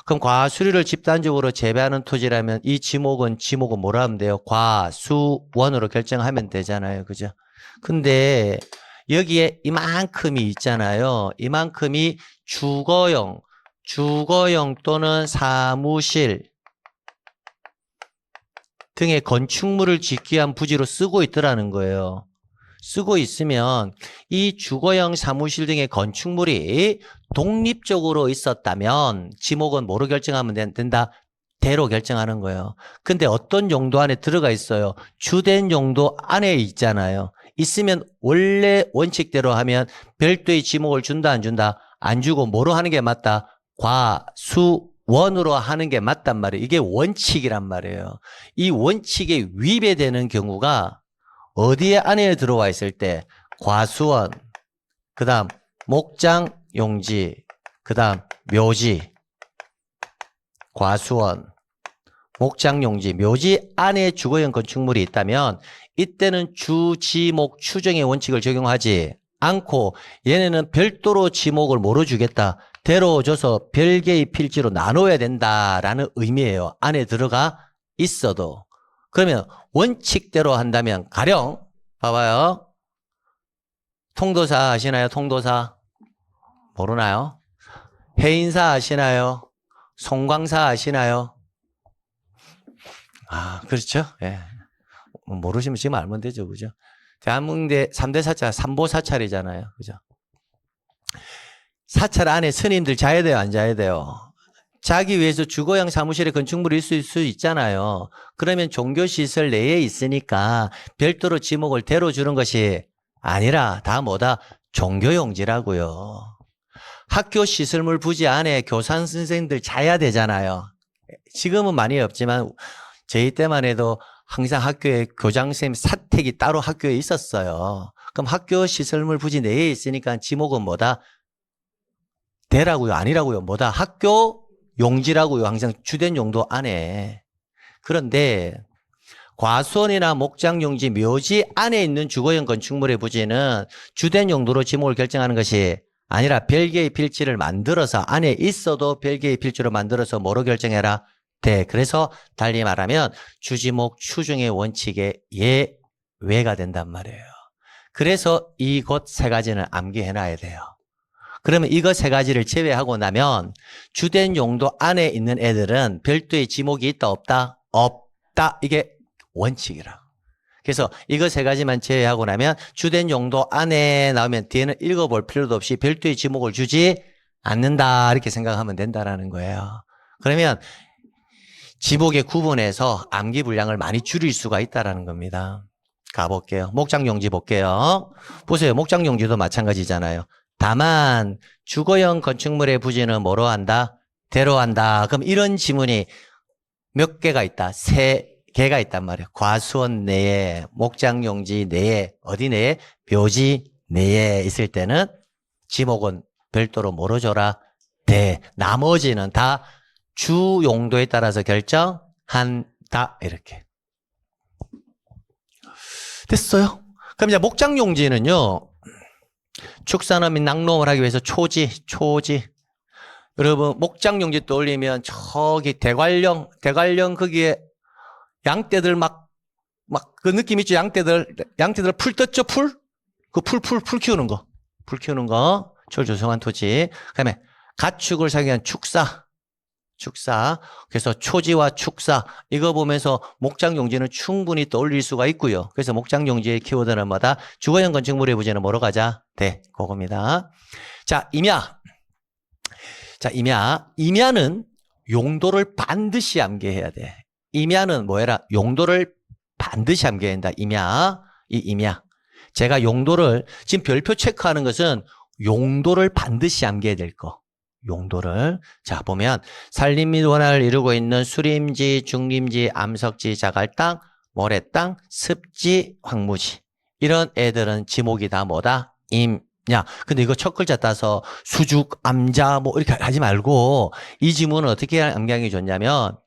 그럼 과수류를 집단적으로 재배하는 토지라면 이 지목은 뭐라 하면 돼요? 과수원으로 결정하면 되잖아요. 그죠? 근데 여기에 이만큼이 있잖아요. 이만큼이 주거용 또는 사무실 등의 건축물을 짓기 위한 부지로 쓰고 있더라는 거예요. 쓰고 있으면 이 주거용 사무실 등의 건축물이 독립적으로 있었다면 지목은 뭐로 결정하면 된다? 대로 결정하는 거예요. 근데 어떤 용도 안에 들어가 있어요? 주된 용도 안에 있잖아요. 있으면 원래 원칙대로 하면 별도의 지목을 준다 안 준다? 안 주고 뭐로 하는 게 맞다? 과수원으로 하는 게 맞단 말이에요. 이게 원칙이란 말이에요. 이 원칙에 위배되는 경우가 어디에 안에 들어와 있을 때? 과수원, 그 다음 목장용지, 그 다음 묘지, 과수원, 목장용지, 묘지 안에 주거용 건축물이 있다면 이때는 주지목 추정의 원칙을 적용하지 않고 얘네는 별도로 지목을 뭐로 주겠다? 대로 줘서 별개의 필지로 나눠야 된다라는 의미예요. 안에 들어가 있어도. 그러면 원칙대로 한다면 가령 봐봐요. 통도사 아시나요? 통도사 모르나요? 해인사 아시나요? 송광사 아시나요? 아, 그렇죠. 예. 모르시면 지금 알면 되죠. 그죠? 대한민국의 3대 사찰, 삼보 사찰이잖아요. 그죠? 사찰 안에 스님들 자야 돼요? 안 자야 돼요? 자기 위해서 주거용 사무실에 건축물이 있을 수 있잖아요. 그러면 종교시설 내에 있으니까 별도로 지목을 대로 주는 것이 아니라 다 뭐다? 종교용지라고요. 학교 시설물 부지 안에 교사 선생님들 자야 되잖아요. 지금은 많이 없지만 저희 때만 해도 항상 학교에 교장 선생님 사택이 따로 학교에 있었어요. 그럼 학교 시설물 부지 내에 있으니까 지목은 뭐다? 대라고요? 아니라고요? 뭐다? 학교 용지라고요. 항상 주된 용도 안에. 그런데 과수원이나 목장용지, 묘지 안에 있는 주거용 건축물의 부지는 주된 용도로 지목을 결정하는 것이 아니라 별개의 필지를 만들어서 안에 있어도 별개의 필지로 만들어서 뭐로 결정해라? 대. 그래서 달리 말하면 주지목 추정의 원칙에 예외가 된단 말이에요. 그래서 이것 3가지는 암기해놔야 돼요. 그러면 이거 3가지를 제외하고 나면 주된 용도 안에 있는 애들은 별도의 지목이 있다 없다? 없다. 이게 원칙이라. 그래서 이거 3가지만 제외하고 나면 주된 용도 안에 나오면 뒤에는 읽어볼 필요도 없이 별도의 지목을 주지 않는다. 이렇게 생각하면 된다라는 거예요. 그러면 지목의 구분해서 암기 분량을 많이 줄일 수가 있다라는 겁니다. 가볼게요. 목장용지 볼게요. 보세요. 목장용지도 마찬가지잖아요. 다만 주거용 건축물의 부지는 뭐로 한다? 대로 한다. 그럼 이런 지문이 몇 개가 있다? 3개가 있단 말이에요. 과수원 내에, 목장용지 내에, 어디 내에? 묘지 내에 있을 때는 지목은 별도로 뭐로 줘라? 대. 나머지는 다 주 용도에 따라서 결정한다. 이렇게. 됐어요? 그럼 이제 목장용지는요. 축산업 및 낙농을 하기 위해서 초지. 여러분 목장용지 떠올리면 저기 대관령 거기에 양떼들 막 그 느낌 있죠? 양떼들 풀 떴죠? 그 풀 키우는 거. 철조성한 토지. 그다음에 가축을 사기 위한 축사. 그래서 초지와 축사 이거 보면서 목장용지는 충분히 떠올릴 수가 있고요. 그래서 목장용지의 키워드는 뭐다? 주거용 건축물의 부지는 뭐로 가자? 네, 그겁니다. 자, 임야. 자, 임야는 용도를 반드시 암기해야 돼. 임야는 뭐해라? 용도를 반드시 암기해야 한다. 임야. 제가 용도를, 지금 별표 체크하는 것은 용도를 반드시 암기해야 될 거. 용도를. 자, 보면, 산림 및 원화를 이루고 있는 수림지, 중림지, 암석지, 자갈땅, 모래땅, 습지, 황무지. 이런 애들은 지목이 다 뭐다? 임야. 근데 이거 첫 글자 따서 수죽, 암자, 뭐 이렇게 하지 말고, 이 지문은 어떻게 암기하는 게 좋냐면,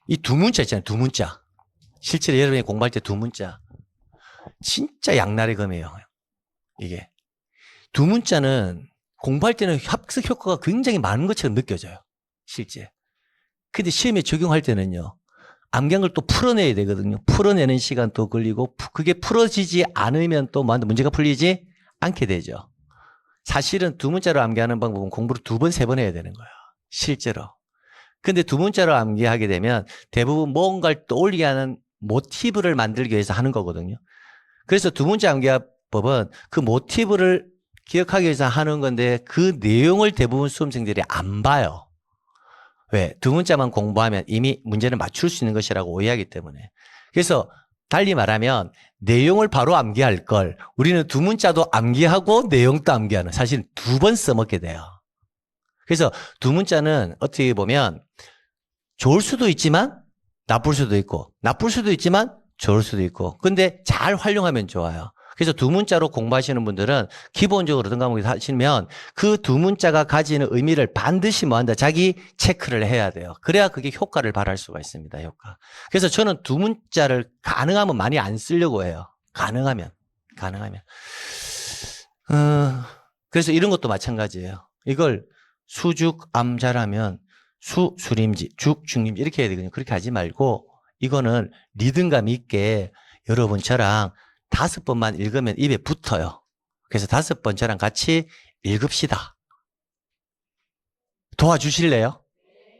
이 두 문자 있잖아요. 두 문자. 실제로 여러분이 공부할 때 두 문자. 진짜 양날의 검이에요. 이게. 두 문자는 공부할 때는 학습 효과가 굉장히 많은 것처럼 느껴져요. 실제. 근데 시험에 적용할 때는요. 암기한 걸 또 풀어내야 되거든요. 풀어내는 시간 또 걸리고 그게 풀어지지 않으면 또 문제가 풀리지 않게 되죠. 사실은 두 문자로 암기하는 방법은 공부를 2번, 3번 해야 되는 거예요. 실제로. 근데 두 문자로 암기하게 되면 대부분 뭔가를 떠올리게 하는 모티브를 만들기 위해서 하는 거거든요. 그래서 두 문자 암기법은 그 모티브를 기억하기 위해서 하는 건데 그 내용을 대부분 수험생들이 안 봐요. 왜? 두 문자만 공부하면 이미 문제를 맞출 수 있는 것이라고 오해하기 때문에. 그래서 달리 말하면 내용을 바로 암기할 걸 우리는 두 문자도 암기하고 내용도 암기하는 사실 2번 써먹게 돼요. 그래서 두 문자는 어떻게 보면 좋을 수도 있지만 나쁠 수도 있고 나쁠 수도 있지만 좋을 수도 있고 근데 잘 활용하면 좋아요. 그래서 두 문자로 공부하시는 분들은 기본적으로 어떤 과목을 하시면 그 두 문자가 가지는 의미를 반드시 뭐한다? 자기 체크를 해야 돼요. 그래야 그게 효과를 발할 수가 있습니다. 효과. 그래서 저는 두 문자를 가능하면 많이 안 쓰려고 해요. 가능하면. 그래서 이런 것도 마찬가지예요. 이걸 수죽, 암자라면 수림지, 죽, 중림지 이렇게 해야 되거든요. 그렇게 하지 말고 이거는 리듬감 있게 여러분 저랑 5번만 읽으면 입에 붙어요. 그래서 5번 저랑 같이 읽읍시다. 도와주실래요?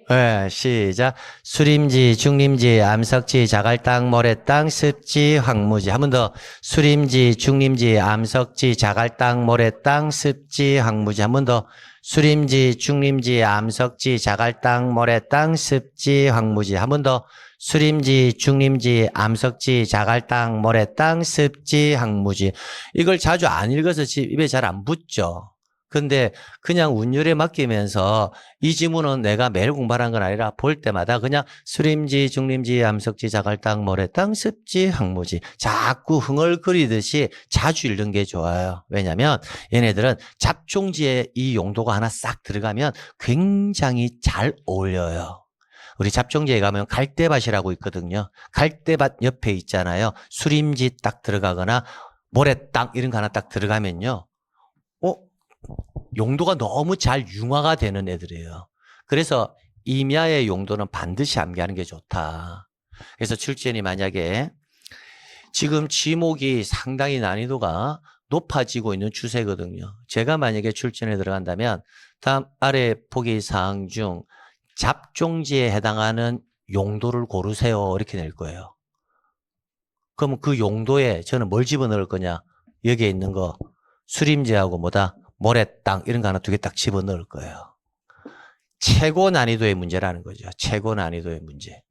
네, 시작. 수림지, 중림지, 암석지, 자갈땅, 모래땅, 습지, 황무지. 한 번 더. 수림지, 중림지, 암석지, 자갈땅, 모래땅, 습지, 황무지. 한 번 더. 수림지, 중림지, 암석지, 자갈땅, 모래땅, 습지, 황무지. 한 번 더. 수림지, 중림지, 암석지, 자갈땅, 모래땅, 습지, 황무지. 이걸 자주 안 읽어서 입에 잘 안 붙죠. 근데 그냥 운율에 맡기면서 이 지문은 내가 매일 공부하는 건 아니라 볼 때마다 그냥 수림지, 중림지, 암석지, 자갈땅, 모래땅, 습지, 황무지 자꾸 흥얼거리듯이 자주 읽는 게 좋아요. 왜냐하면 얘네들은 잡종지에 이 용도가 하나 싹 들어가면 굉장히 잘 어울려요. 우리 잡종지에 가면 갈대밭이라고 있거든요. 갈대밭 옆에 있잖아요. 수림지 딱 들어가거나 모래땅 이런 거 하나 딱 들어가면요. 용도가 너무 잘 융화가 되는 애들이에요. 그래서 임야의 용도는 반드시 암기하는 게 좋다. 그래서 출제원이 만약에 지금 지목이 상당히 난이도가 높아지고 있는 추세거든요. 제가 만약에 출전에 들어간다면 다음 아래 보기 사항 중 잡종지에 해당하는 용도를 고르세요. 이렇게 낼 거예요. 그러면 그 용도에 저는 뭘 집어넣을 거냐? 여기에 있는 거 수림지하고 뭐다? 모래땅 이런 거 하나 2개 딱 집어넣을 거예요. 최고 난이도의 문제라는 거죠. 최고 난이도의 문제.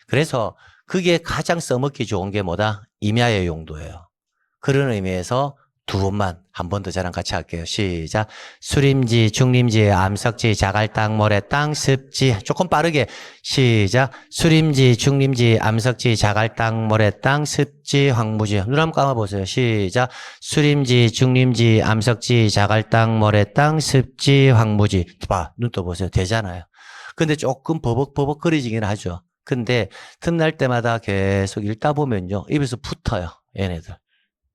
그래서 그게 가장 써먹기 좋은 게 뭐다? 임야의 용도예요. 그런 의미에서 2번만 한 번 더 저랑 같이 할게요. 시작. 수림지, 중림지, 암석지, 자갈땅, 모래땅, 습지. 조금 빠르게. 시작. 수림지, 중림지, 암석지, 자갈땅, 모래땅, 습지, 황무지. 눈 한번 감아보세요. 시작. 수림지, 중림지, 암석지, 자갈땅, 모래땅, 습지, 황무지. 봐, 눈 떠보세요. 되잖아요. 근데 조금 버벅버벅거리긴 하죠. 근데 틈날 때마다 계속 읽다 보면요. 입에서 붙어요. 얘네들.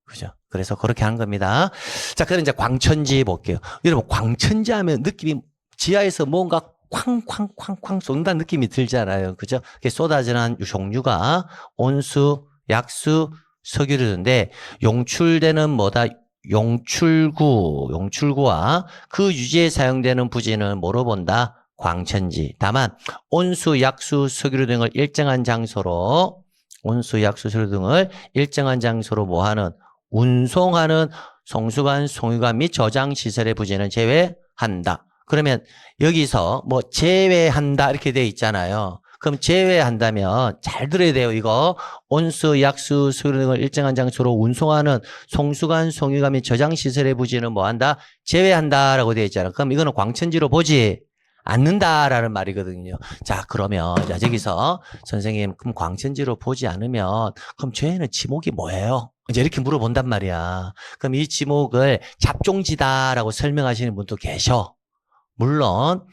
그죠? 그래서 그렇게 하는 겁니다. 자, 그럼 이제 광천지 볼게요. 여러분, 광천지 하면 느낌이 지하에서 뭔가 쾅쾅쾅쾅 쏜다는 느낌이 들잖아요. 그죠? 쏟아지는 종류가 온수, 약수, 석유류인데 용출되는 뭐다? 용출구와 그 유지에 사용되는 부지는 뭐로 본다? 광천지. 다만 온수, 약수, 석유류 등을 일정한 장소로 온수, 약수, 석유류 등을 일정한 장소로 뭐하는 운송하는 송수관, 송유관 및 저장시설의 부지는 제외한다. 그러면 여기서 뭐 제외한다 이렇게 돼 있잖아요. 그럼 제외한다면 잘 들어야 돼요. 이거 온수, 약수, 수유 등을 일정한 장소로 운송하는 송수관, 송유관 및 저장시설의 부지는 뭐한다? 제외한다라고 되어 있잖아요. 그럼 이거는 광천지로 보지 않는다라는 말이거든요. 자, 그러면 자, 저기서 선생님 그럼 광천지로 보지 않으면 그럼 쟤는 지목이 뭐예요? 이제 이렇게 물어본단 말이야. 그럼 이 지목을 잡종지다라고 설명하시는 분도 계셔. 물론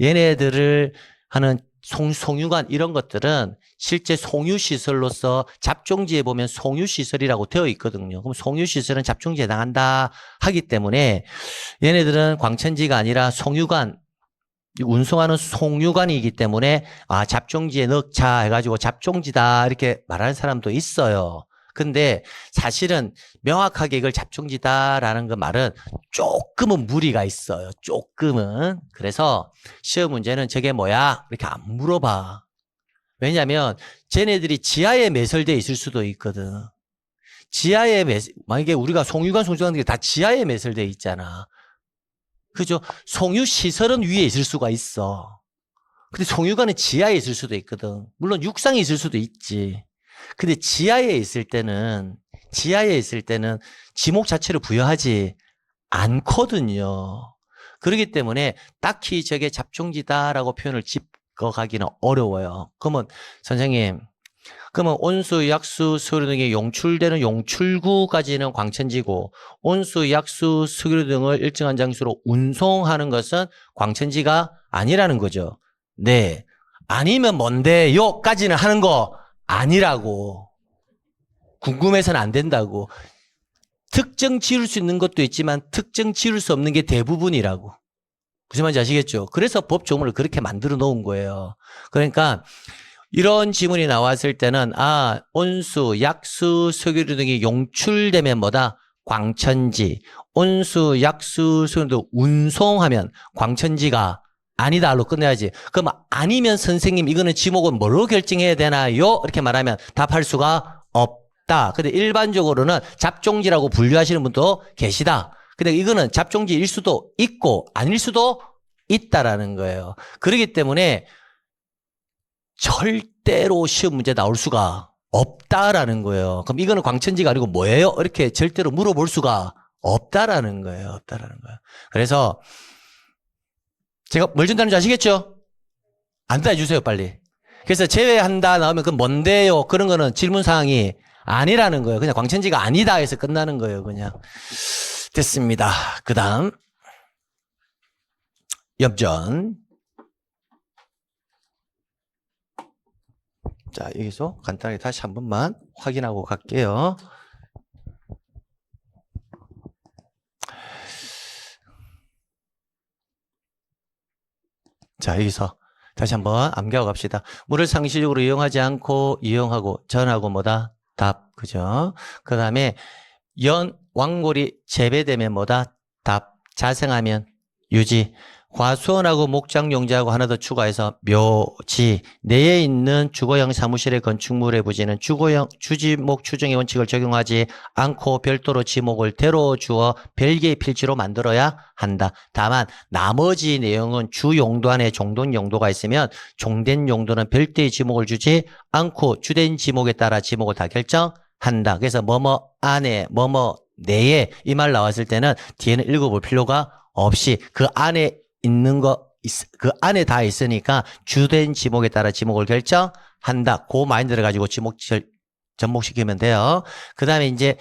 얘네들을 하는 송유관 이런 것들은 실제 송유시설로서 잡종지에 보면 송유시설이라고 되어 있거든요. 그럼 송유시설은 잡종지에 해당한다 하기 때문에 얘네들은 광천지가 아니라 송유관, 운송하는 송유관이기 때문에 아 잡종지에 넣자 해가지고 잡종지다 이렇게 말하는 사람도 있어요. 근데 사실은 명확하게 이걸 잡종지다라는 그 말은 조금은 무리가 있어요. 조금은. 그래서 시험 문제는 저게 뭐야? 이렇게 안 물어봐. 왜냐하면 쟤네들이 지하에 매설되어 있을 수도 있거든. 지하에 만약에 우리가 송유관, 송수관들이 다 지하에 매설되어 있잖아. 그죠? 송유시설은 위에 있을 수가 있어. 근데 송유관은 지하에 있을 수도 있거든. 물론 육상에 있을 수도 있지. 근데 지하에 있을 때는 지목 자체를 부여하지 않거든요. 그렇기 때문에 딱히 저게 잡종지다라고 표현을 짚어가기는 어려워요. 그러면 선생님, 그러면 온수, 약수, 수류 등이 용출되는 용출구까지는 광천지고 온수, 약수, 수류 등을 일정한 장소로 운송하는 것은 광천지가 아니라는 거죠. 네. 아니면 뭔데요?까지는 하는 거 아니라고. 궁금해서는 안 된다고. 특정 지을 수 있는 것도 있지만 특정 지을 수 없는 게 대부분이라고. 무슨 말인지 아시겠죠? 그래서 법 조문을 그렇게 만들어 놓은 거예요. 그러니까 이런 지문이 나왔을 때는 아 온수, 약수, 석유류 등이 용출되면 뭐다? 광천지. 온수, 약수, 석유류 등 운송하면 광천지가 아니다로 끝내야지. 그럼 아니면 선생님 이거는 지목은 뭘로 결정해야 되나요? 이렇게 말하면 답할 수가 없다. 근데 일반적으로는 잡종지라고 분류하시는 분도 계시다. 근데 이거는 잡종지일 수도 있고 아닐 수도 있다라는 거예요. 그렇기 때문에 절대로 시험 문제 나올 수가 없다라는 거예요. 그럼 이거는 광천지가 아니고 뭐예요? 이렇게 절대로 물어볼 수가 없다라는 거예요. 없다라는 거예요. 그래서 제가 뭘 준다는지 아시겠죠? 안 따져주세요, 빨리. 그래서 제외한다 나오면 그건 뭔데요? 그런 거는 질문 사항이 아니라는 거예요. 그냥 광천지가 아니다 해서 끝나는 거예요, 그냥. 됐습니다. 그 다음. 엽전. 자, 여기서 간단하게 다시 한 번만 확인하고 갈게요. 자, 여기서 다시 한번 암기하고 갑시다. 물을 상시적으로 이용하지 않고 이용하고 전하고 뭐다? 답. 그죠? 그 다음에 왕골이 재배되면 뭐다? 답. 자생하면 유지. 과수원하고 목장용지하고 하나 더 추가해서 묘지. 내에 있는 주거형 사무실의 건축물의 부지는 주지목 추정의 원칙을 적용하지 않고 별도로 지목을 대로 주어 별개의 필지로 만들어야 한다. 다만 나머지 내용은 주 용도 안에 종된 용도가 있으면 종된 용도는 별도의 지목을 주지 않고 주된 지목에 따라 지목을 다 결정한다. 그래서 뭐뭐 안에 뭐뭐 내에 이 말 나왔을 때는 뒤에는 읽어볼 필요가 없이 그 안에 있는 그 안에 다 있으니까 주된 지목에 따라 지목을 결정한다. 그 마인드를 가지고 접목시키면 돼요. 그 다음에 이제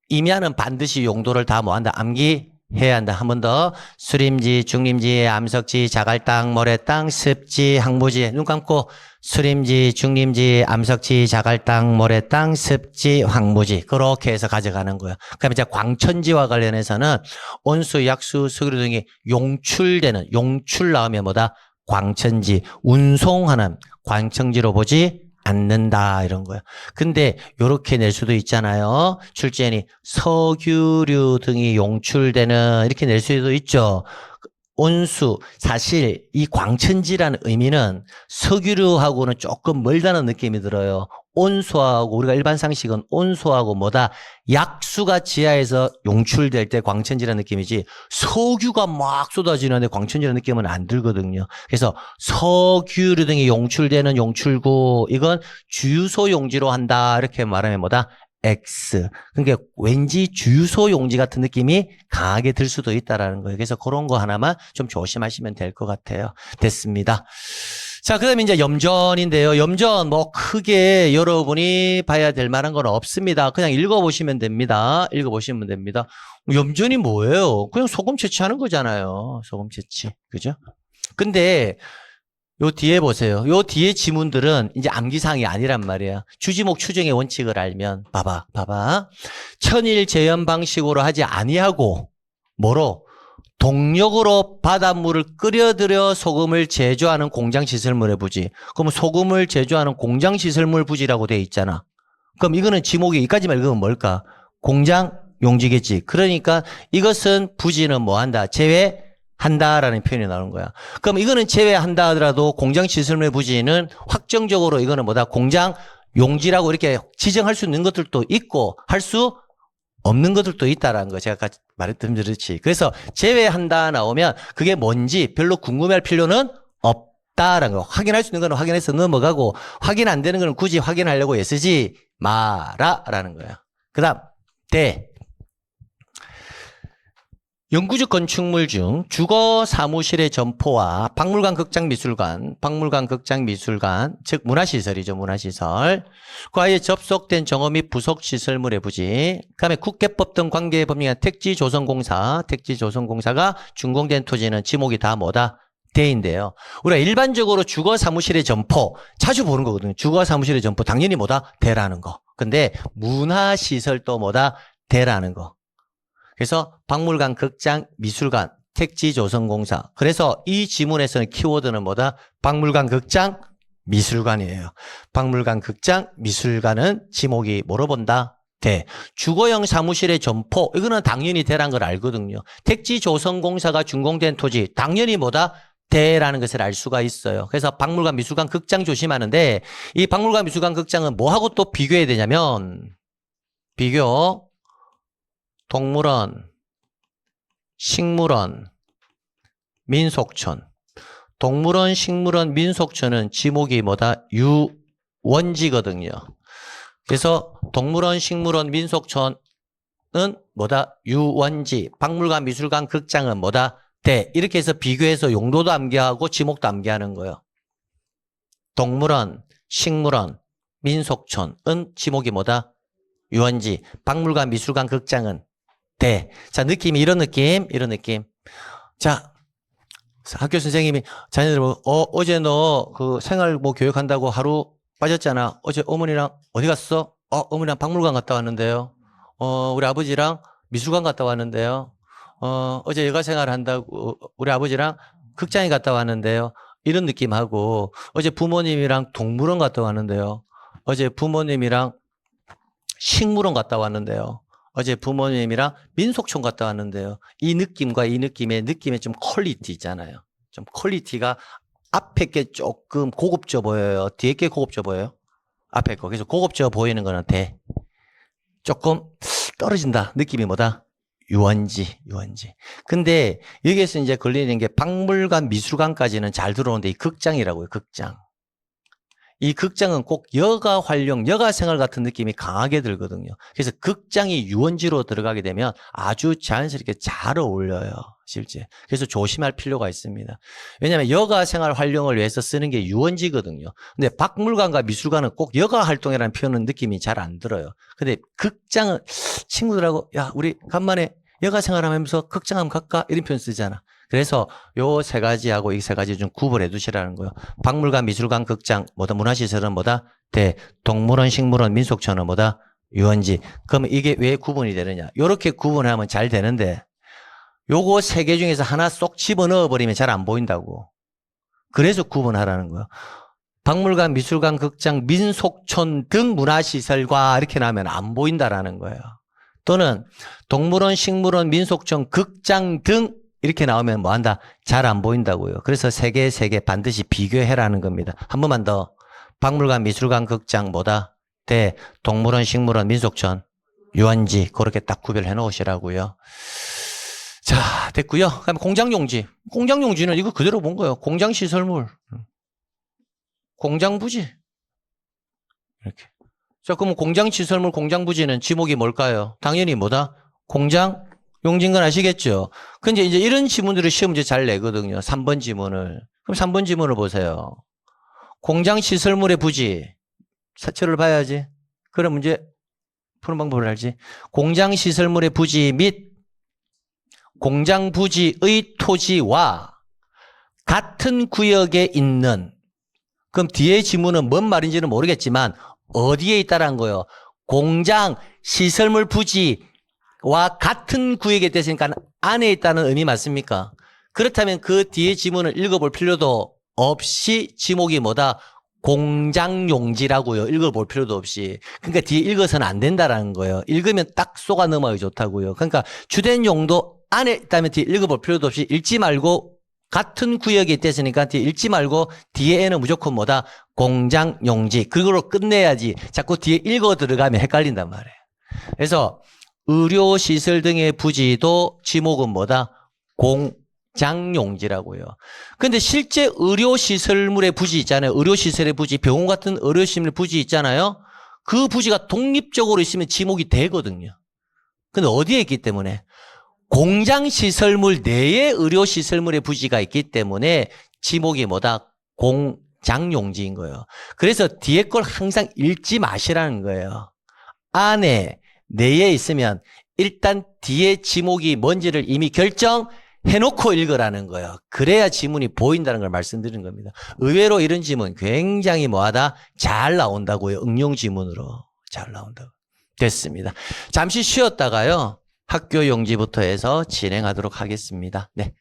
임야는 반드시 용도를 다 뭐한다? 암기해야 한다. 한 번 더. 수림지, 중림지, 암석지, 자갈땅, 모래땅, 습지, 항무지. 눈 감고 수림지, 중림지, 암석지, 자갈땅, 모래땅, 습지, 황무지. 그렇게 해서 가져가는 거예요. 그다음에 이제 광천지와 관련해서는 온수, 약수, 석유류 등이 용출 나오면 뭐다? 광천지, 운송하는 광천지로 보지 않는다 이런 거예요. 근데 이렇게 낼 수도 있잖아요. 출제인이 석유류 등이 용출되는 이렇게 낼 수도 있죠. 온수. 사실 이 광천지라는 의미는 석유류하고는 조금 멀다는 느낌이 들어요. 온수하고 우리가 일반 상식은 온수하고 뭐다? 약수가 지하에서 용출될 때 광천지라는 느낌이지 석유가 막 쏟아지는데 광천지라는 느낌은 안 들거든요. 그래서 석유류 등이 용출되는 용출구 이건 주유소 용지로 한다 이렇게 말하면 뭐다? X. 그러니까 왠지 주유소 용지 같은 느낌이 강하게 들 수도 있다라는 거예요. 그래서 그런 거 하나만 좀 조심하시면 될 것 같아요. 됐습니다. 자, 그 다음에 이제 염전인데요. 염전 뭐 크게 여러분이 봐야 될 만한 건 없습니다. 그냥 읽어보시면 됩니다. 읽어보시면 됩니다. 염전이 뭐예요? 그냥 소금 채취하는 거잖아요. 소금 채취. 그죠? 근데 요 뒤에 보세요. 요 뒤에 지문들은 이제 암기사항이 아니란 말이에요. 주지목 추정의 원칙을 알면 봐봐. 천일 재현 방식으로 하지 아니하고 뭐로? 동력으로 바닷물을 끓여들여 소금을 제조하는 공장시설물의 부지. 그럼 소금을 제조하는 공장시설물 부지라고 돼 있잖아. 그럼 이거는 지목이 여기까지만 읽으면 뭘까? 공장 용지겠지. 그러니까 이것은 부지는 뭐 한다? 제외한다라는 표현이 나오는 거야. 그럼 이거는 제외한다 하더라도 공장시설물 부지는 확정적으로 이거는 뭐다? 공장 용지라고 이렇게 지정할 수 있는 것들도 있고 할 수 없는 것들도 있다라는 거 제가 아까 말했던 그렇지. 그래서 제외한다 나오면 그게 뭔지 별로 궁금해할 필요는 없다라는 거. 확인할 수 있는 거는 확인해서 넘어가고 확인 안 되는 거는 굳이 확인하려고 애쓰지 마라라는 거예요. 그다음 대. 영구적 건축물 중 주거 사무실의 점포와 박물관 극장 미술관, 즉 문화시설이죠, 문화시설. 과에 접속된 정어 및 부속 시설물의 부지. 그다음에 국계법 등 관계 법령에 택지조선공사가 준공된 토지는 지목이 다 뭐다? 대인데요. 우리가 일반적으로 주거 사무실의 점포 자주 보는 거거든요. 주거 사무실의 점포 당연히 뭐다? 대라는 거. 근데 문화시설도 뭐다? 대라는 거. 그래서 박물관, 극장, 미술관, 택지조선공사. 그래서 이 지문에서는 키워드는 뭐다? 박물관, 극장, 미술관이에요. 박물관, 극장, 미술관은 지목이 뭐로 본다? 대. 주거용 사무실의 점포. 이거는 당연히 대란 걸 알거든요. 택지조선공사가 준공된 토지. 당연히 뭐다? 대라는 것을 알 수가 있어요. 그래서 박물관, 미술관, 극장 조심하는데 이 박물관, 미술관, 극장은 뭐하고 또 비교해야 되냐면 비교. 동물원, 식물원, 민속촌. 동물원, 식물원, 민속촌은 지목이 뭐다? 유원지거든요. 그래서 동물원, 식물원, 민속촌은 뭐다? 유원지. 박물관, 미술관, 극장은 뭐다? 대. 이렇게 해서 비교해서 용도도 암기하고 지목도 암기하는 거예요. 동물원, 식물원, 민속촌은 지목이 뭐다? 유원지. 박물관, 미술관, 극장은 대. 자, 느낌이 이런 느낌. 자, 학교 선생님이 자녀들 어제 너 그 생활 뭐 교육한다고 하루 빠졌잖아. 어제 어머니랑 어디 갔어? 어머니랑 박물관 갔다 왔는데요. 우리 아버지랑 미술관 갔다 왔는데요. 어제 여가 생활 한다고 우리 아버지랑 극장에 갔다 왔는데요. 이런 느낌하고 어제 부모님이랑 동물원 갔다 왔는데요. 어제 부모님이랑 식물원 갔다 왔는데요. 어제 부모님이랑 민속촌 갔다 왔는데요. 이 느낌과 이 느낌의 좀 퀄리티 있잖아요. 좀 퀄리티가 앞에 게 조금 고급져 보여요. 뒤에 게 고급져 보여요. 앞에 거. 그래서 고급져 보이는 거는 대. 조금 떨어진다. 느낌이 뭐다? 유원지. 근데 여기에서 이제 걸리는 게 박물관, 미술관까지는 잘 들어오는데 이 극장이라고요. 극장. 이 극장은 꼭 여가 활용, 여가 생활 같은 느낌이 강하게 들거든요. 그래서 극장이 유원지로 들어가게 되면 아주 자연스럽게 잘 어울려요, 실제. 그래서 조심할 필요가 있습니다. 왜냐하면 여가 생활 활용을 위해서 쓰는 게 유원지거든요. 근데 박물관과 미술관은 꼭 여가 활동이라는 표현은 느낌이 잘 안 들어요. 근데 극장은 친구들하고 야, 우리 간만에 여가 생활하면서 극장 한번 갈까? 이런 표현 쓰잖아. 그래서 요 세 가지하고 이 세 가지 좀 구분해 두시라는 거예요. 박물관, 미술관, 극장, 뭐다? 문화시설은 뭐다? 대. 동물원, 식물원, 민속촌은 뭐다? 유원지. 그러면 이게 왜 구분이 되느냐? 요렇게 구분하면 잘 되는데 요거 세 개 중에서 하나 쏙 집어넣어 버리면 잘 안 보인다고. 그래서 구분하라는 거예요. 박물관, 미술관, 극장, 민속촌 등 문화시설과 이렇게 나오면 안 보인다라는 거예요. 또는 동물원, 식물원, 민속촌, 극장 등 이렇게 나오면 뭐 한다? 잘 안 보인다고요. 그래서 세 개 반드시 비교해라는 겁니다. 한 번만 더. 박물관, 미술관, 극장, 뭐다? 대, 동물원, 식물원, 민속촌, 유원지, 그렇게 딱 구별해 놓으시라고요. 자, 됐고요. 그다음에 공장용지. 공장용지는 이거 그대로 본 거예요. 공장시설물. 공장부지. 이렇게. 자, 그러면 공장시설물, 공장부지는 지목이 뭘까요? 당연히 뭐다? 공장용지인 건 아시겠죠? 근데 이제 이런 지문들을 시험 문제 잘 내거든요. 3번 지문을. 그럼 3번 지문을 보세요. 공장시설물의 부지. 사철을 봐야지. 그럼 문제 푸는 방법을 알지. 공장시설물의 부지 및 공장 부지의 토지와 같은 구역에 있는, 그럼 뒤에 지문은 뭔 말인지는 모르겠지만 어디에 있다라는 거예요. 공장 시설물 부지와 같은 구역에 있으니까 안에 있다는 의미 맞습니까? 그렇다면 그 뒤에 지문을 읽어볼 필요도 없이 지목이 뭐다? 공장용지라고요. 읽어볼 필요도 없이. 그러니까 뒤에 읽어서는 안 된다라는 거예요. 읽으면 딱 쏘가 넘어야 좋다고요. 그러니까 주된 용도 안에 있다면 뒤에 읽어볼 필요도 없이 읽지 말고, 같은 구역에 있댔으니까 뒤에 읽지 말고 뒤에는 무조건 뭐다? 공장용지. 그걸로 끝내야지. 자꾸 뒤에 읽어 들어가면 헷갈린단 말이에요. 그래서 의료시설 등의 부지도 지목은 뭐다? 공장용지라고요. 근데 실제 의료시설물의 부지 있잖아요. 의료시설의 부지, 병원 같은 의료시설물의 부지 있잖아요. 그 부지가 독립적으로 있으면 지목이 되거든요. 근데 어디에 있기 때문에? 공장시설물 내에 의료시설물의 부지가 있기 때문에 지목이 뭐다? 공장용지인 거예요. 그래서 뒤에 걸 항상 읽지 마시라는 거예요. 안에, 내에 있으면 일단 뒤에 지목이 뭔지를 이미 결정해놓고 읽으라는 거예요. 그래야 지문이 보인다는 걸 말씀드리는 겁니다. 의외로 이런 지문 굉장히 뭐하다? 잘 나온다고요. 응용 지문으로 잘 나온다고. 됐습니다. 잠시 쉬었다가요. 학교 용지부터 해서 진행하도록 하겠습니다. 네.